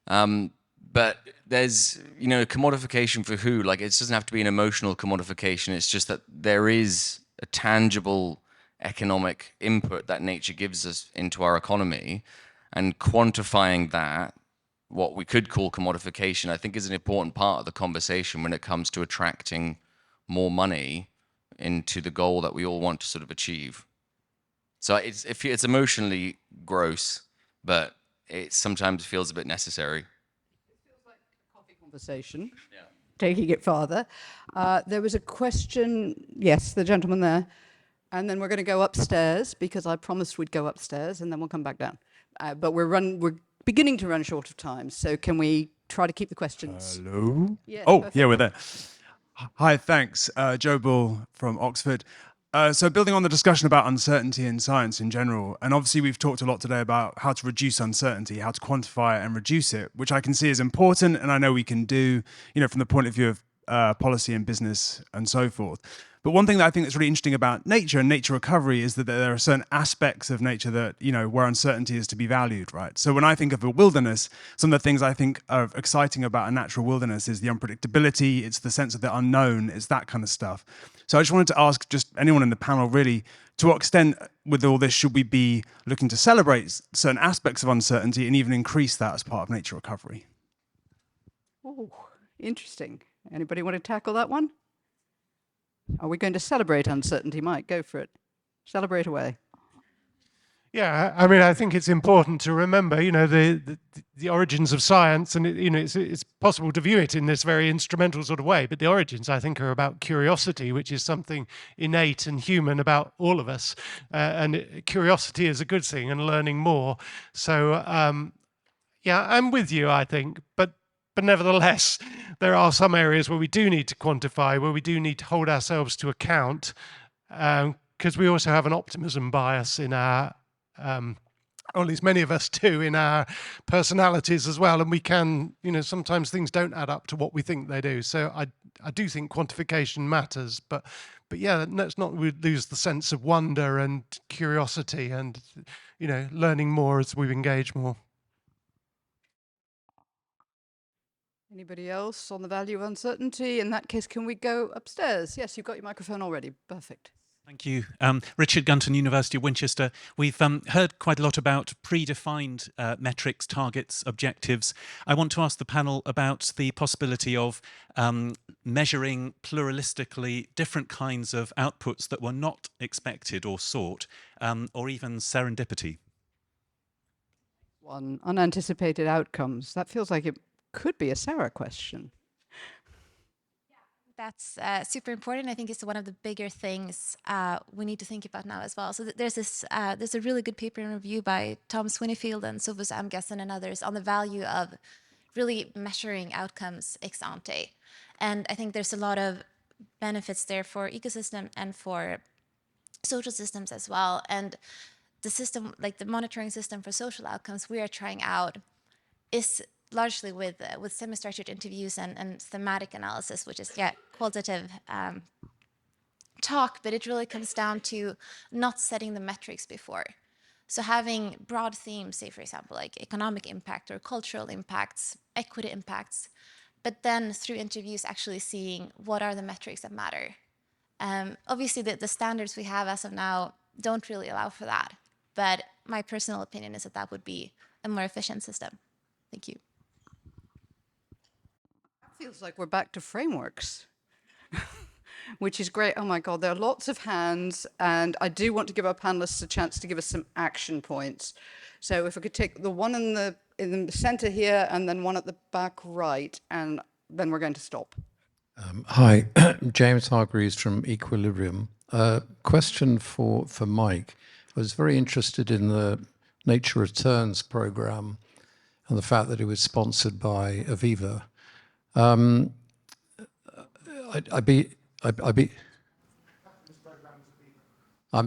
But there's, you know, commodification for who? Like, it doesn't have to be an emotional commodification. It's just that there is a tangible economic input that nature gives us into our economy, and quantifying that, what we could call commodification, I think is an important part of the conversation when it comes to attracting more money into the goal that we all want to sort of achieve. So it's emotionally gross, but it sometimes feels a bit necessary. It feels like a coffee conversation. Yeah. Taking it farther. There was a question, yes, the gentleman there. And then we're going to go upstairs, because I promised we'd go upstairs, and then we'll come back down. But we're beginning to run short of time, so can we try to keep the questions? Hello? Yes, oh, perfect. yeah, we're there. Hi, thanks. Joe Bull from Oxford. So building on the discussion about uncertainty in science in general, and obviously we've talked a lot today about how to reduce uncertainty, how to quantify it and reduce it, which I can see is important, and I know we can do, you know, from the point of view of policy and business and so forth. But one thing that I think that's really interesting about nature and nature recovery is that there are certain aspects of nature that, you know, where uncertainty is to be valued, right? So when I think of a wilderness, some of the things I think are exciting about a natural wilderness is the unpredictability, it's the sense of the unknown, it's that kind of stuff. So I just wanted to ask just anyone in the panel really, to what extent with all this should we be looking to celebrate certain aspects of uncertainty and even increase that as part of nature recovery? Oh, interesting. Anybody want to tackle that one? Are we going to celebrate uncertainty? Mike, go for it. Celebrate away. Yeah, I mean, I think it's important to remember, you know, the origins of science, and you know, it's possible to view it in this very instrumental sort of way. But the origins, I think, are about curiosity, which is something innate and human about all of us, curiosity is a good thing, and learning more. So, yeah, I'm with you, I think, but nevertheless, there are some areas where we do need to quantify, where we do need to hold ourselves to account, because we also have an optimism bias in our or at least many of us do, in our personalities as well, and we can, you know, sometimes things don't add up to what we think they do. So I do think quantification matters, but yeah, let's not lose the sense of wonder and curiosity and, you know, learning more as we engage more. Anybody else on the value of uncertainty? In that case, can we go upstairs? Yes, you've got your microphone already. Perfect. Thank you. Richard Gunton, University of Winchester. We've heard quite a lot about predefined metrics, targets, objectives. I want to ask the panel about the possibility of measuring pluralistically different kinds of outputs that were not expected or sought, or even serendipity. One, unanticipated outcomes. That feels like it could be a Sarah question. That's super important. I think it's one of the bigger things we need to think about now as well. So there's a really good paper in review by Tom Swinnefield and Sofus Amgessen and others on the value of really measuring outcomes ex ante. And I think there's a lot of benefits there for ecosystem and for social systems as well. And the system, like the monitoring system for social outcomes we are trying out, is largely with semi-structured interviews and thematic analysis, which is qualitative talk, but it really comes down to not setting the metrics before. So having broad themes, say for example, like economic impact or cultural impacts, equity impacts, but then through interviews actually seeing what are the metrics that matter. Obviously the standards we have as of now don't really allow for that, but my personal opinion is that that would be a more efficient system. Thank you. Feels like we're back to frameworks, which is great. Oh my God, there are lots of hands, and I do want to give our panelists a chance to give us some action points. So if we could take the one in the center here, and then one at the back right, and then we're going to stop. Hi, James Hargreaves from Equilibrium. Question for Mike. I was very interested in the Nature Returns program and the fact that it was sponsored by Aviva. I'm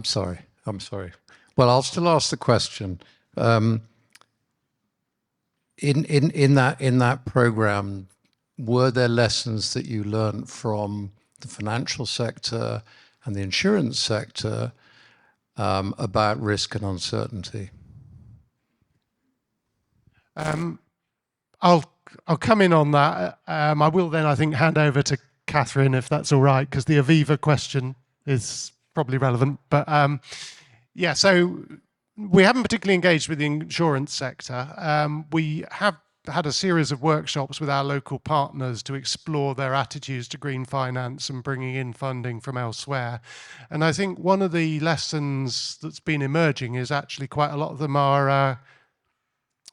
sorry. Well, I'll still ask the question. In that program, were there lessons that you learned from the financial sector and the insurance sector about risk and uncertainty? I'll come in on that. I will then, I think, hand over to Catherine, if that's all right, because the Aviva question is probably relevant. But yeah, so we haven't particularly engaged with the insurance sector. We have had a series of workshops with our local partners to explore their attitudes to green finance and bringing in funding from elsewhere. And I think one of the lessons that's been emerging is actually quite a lot of them are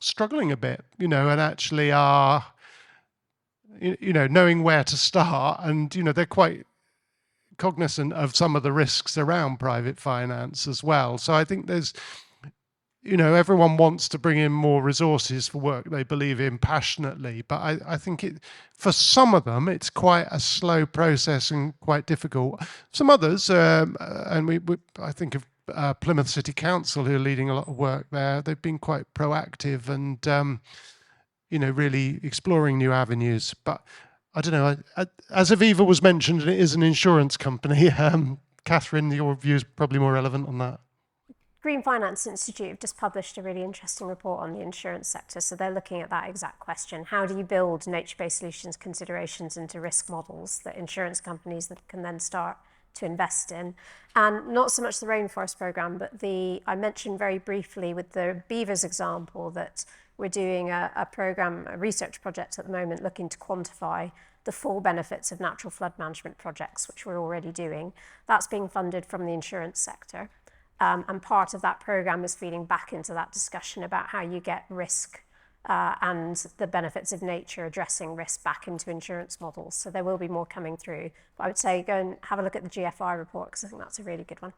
struggling a bit, you know, and actually are, you know, knowing where to start, and, you know, they're quite cognizant of some of the risks around private finance as well. So I think there's, you know, everyone wants to bring in more resources for work they believe in passionately, but I think for some of them, it's quite a slow process and quite difficult. Some others, and I think of Plymouth City Council, who are leading a lot of work there. They've been quite proactive and, you know, really exploring new avenues. But I don't know, as Aviva was mentioned, it is an insurance company. Catherine, your view is probably more relevant on that. Green Finance Institute have just published a really interesting report on the insurance sector. So they're looking at that exact question. How do you build nature-based solutions considerations into risk models that insurance companies that can then start to invest in? And not so much the rainforest program, but I mentioned very briefly with the beavers example that we're doing a program, a research project at the moment looking to quantify the full benefits of natural flood management projects, which we're already doing. That's being funded from the insurance sector. And part of that programme is feeding back into that discussion about how you get risk and the benefits of nature addressing risk back into insurance models. So there will be more coming through. But I would say go and have a look at the GFI report, because I think that's a really good one.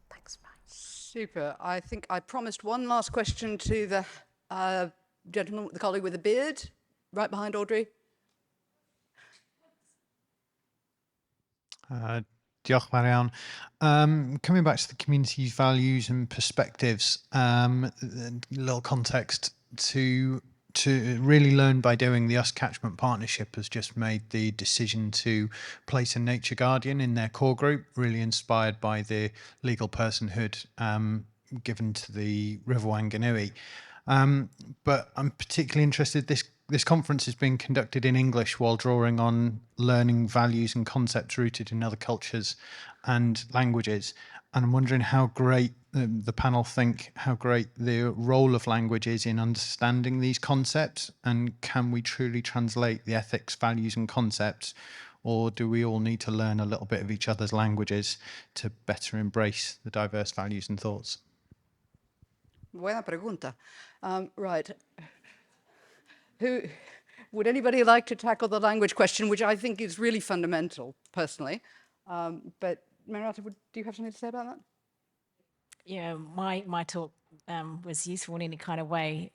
Thanks, bye. Super. I think I promised one last question to the gentleman, the colleague with the beard, right behind Audrey. Diolch Marianne. Coming back to the community's values and perspectives, a little context to really learn by doing. The Us Catchment Partnership has just made the decision to place a nature guardian in their core group, really inspired by the legal personhood given to the River Wanganui. But I'm particularly interested, this conference is being conducted in English while drawing on learning values and concepts rooted in other cultures and languages. And I'm wondering how great the panel think how great the role of language is in understanding these concepts, and can we truly translate the ethics, values and concepts, or do we all need to learn a little bit of each other's languages to better embrace the diverse values and thoughts? Buena pregunta. Right. Would anybody like to tackle the language question, which I think is really fundamental, personally? But Marietta, do you have something to say about that? Yeah, my talk was useful in any kind of way.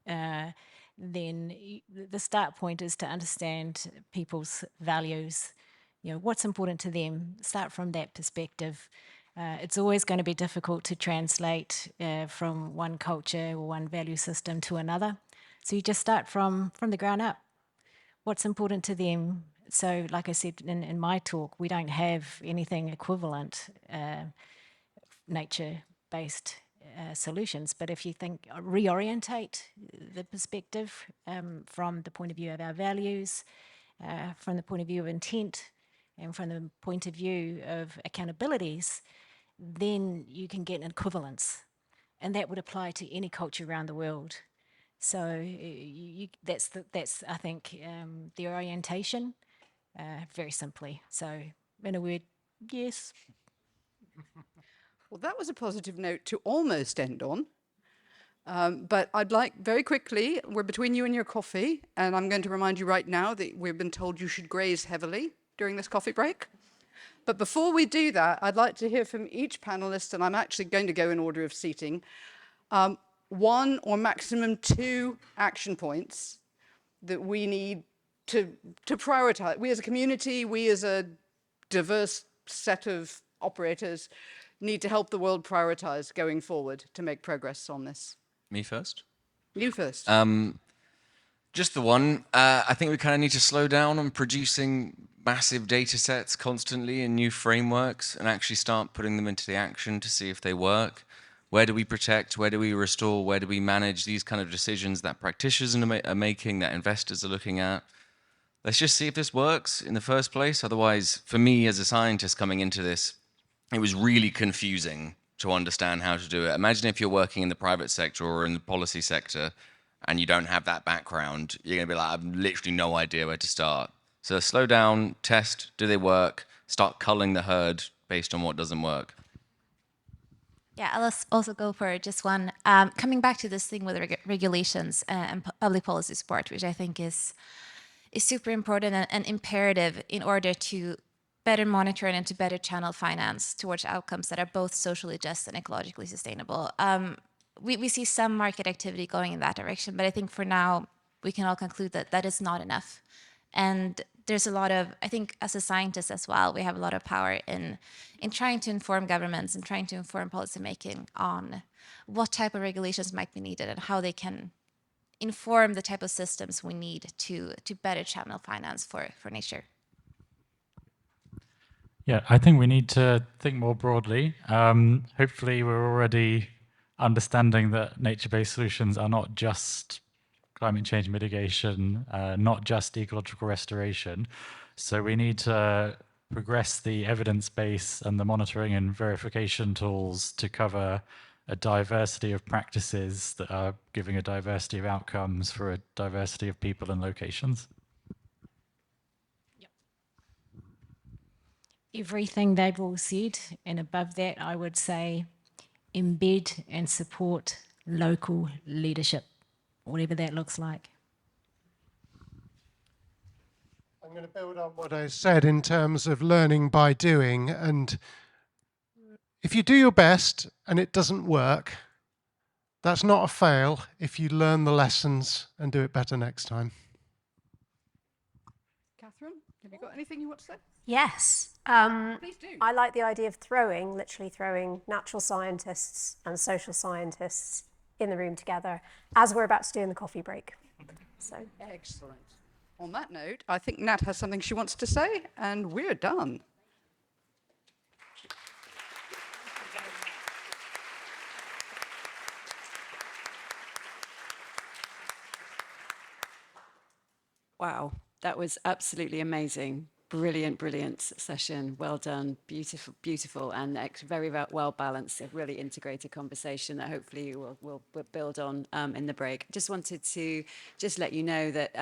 Then the start point is to understand people's values. You know, what's important to them. Start from that perspective. It's always going to be difficult to translate from one culture or one value system to another. So you just start from the ground up. What's important to them? So, like I said in my talk, we don't have anything equivalent nature-based solutions. But if you think reorientate the perspective from the point of view of our values, from the point of view of intent, and from the point of view of accountabilities, then you can get an equivalence, and that would apply to any culture around the world. So that's I think the orientation, very simply. So in a word, yes. Well, that was a positive note to almost end on. But I'd like very quickly, we're between you and your coffee, and I'm going to remind you right now that we've been told you should graze heavily during this coffee break. But before we do that, I'd like to hear from each panelist, and I'm actually going to go in order of seating, one or maximum two action points that we need to prioritize. We as a community, we as a diverse set of operators need to help the world prioritize going forward to make progress on this. Me first? You first. Just the one. I think we kind of need to slow down on producing massive data sets constantly in new frameworks and actually start putting them into the action to see if they work. Where do we protect? Where do we restore? Where do we manage? These kind of decisions that practitioners are making, that investors are looking at. Let's just see if this works in the first place. Otherwise, for me as a scientist coming into this, it was really confusing to understand how to do it. Imagine if you're working in the private sector or in the policy sector and you don't have that background, you're going to be like, I have literally no idea where to start. So slow down, test, do they work? Start culling the herd based on what doesn't work. Yeah, I'll also go for just one. Coming back to this thing with regulations and public policy support, which I think is super important and imperative in order to better monitor and to better channel finance towards outcomes that are both socially just and ecologically sustainable. We see some market activity going in that direction, but I think for now, we can all conclude that that is not enough. And there's a lot of, I think as a scientist as well, we have a lot of power in trying to inform governments and trying to inform policymaking on what type of regulations might be needed and how they can inform the type of systems we need to better channel finance for nature. Yeah, I think we need to think more broadly. Hopefully we're already understanding that nature-based solutions are not just climate change mitigation, not just ecological restoration. So we need to progress the evidence base and the monitoring and verification tools to cover a diversity of practices that are giving a diversity of outcomes for a diversity of people and locations. everything they've all said, and above that, I would say embed and support local leadership, whatever that looks like. I'm going to build on what I said in terms of learning by doing. And if you do your best and it doesn't work, that's not a fail if you learn the lessons and do it better next time. Catherine, have you got anything you want to say? Yes. Please do. I like the idea of literally throwing natural scientists and social scientists in the room together, as we're about to do in the coffee break. So excellent. On that note, I think Nat has something she wants to say, and we're done. Wow, that was absolutely amazing. Brilliant, brilliant session. Well done. Beautiful, beautiful, and very well balanced. A really integrated conversation that hopefully we'll build on in the break. Just wanted to let you know that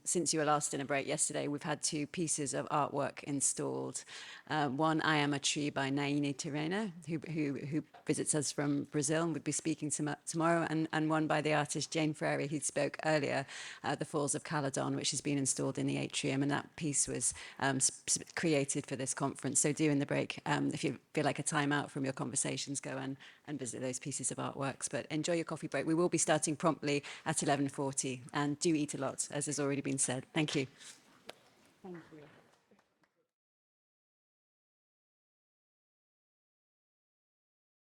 since you were last in a break yesterday, we've had 2 pieces of artwork installed. One, I Am a Tree by Naini Terena, who visits us from Brazil and would be speaking tomorrow, and one by the artist Jane Frary, who spoke earlier, The Falls of Caledon, which has been installed in the atrium, and that piece was created for this conference. So do in the break, if you feel like a time out from your conversations, go and visit those pieces of artworks. But enjoy your coffee break. We will be starting promptly at 11:40, and do eat a lot, as has already been said. Thank you. Thank you.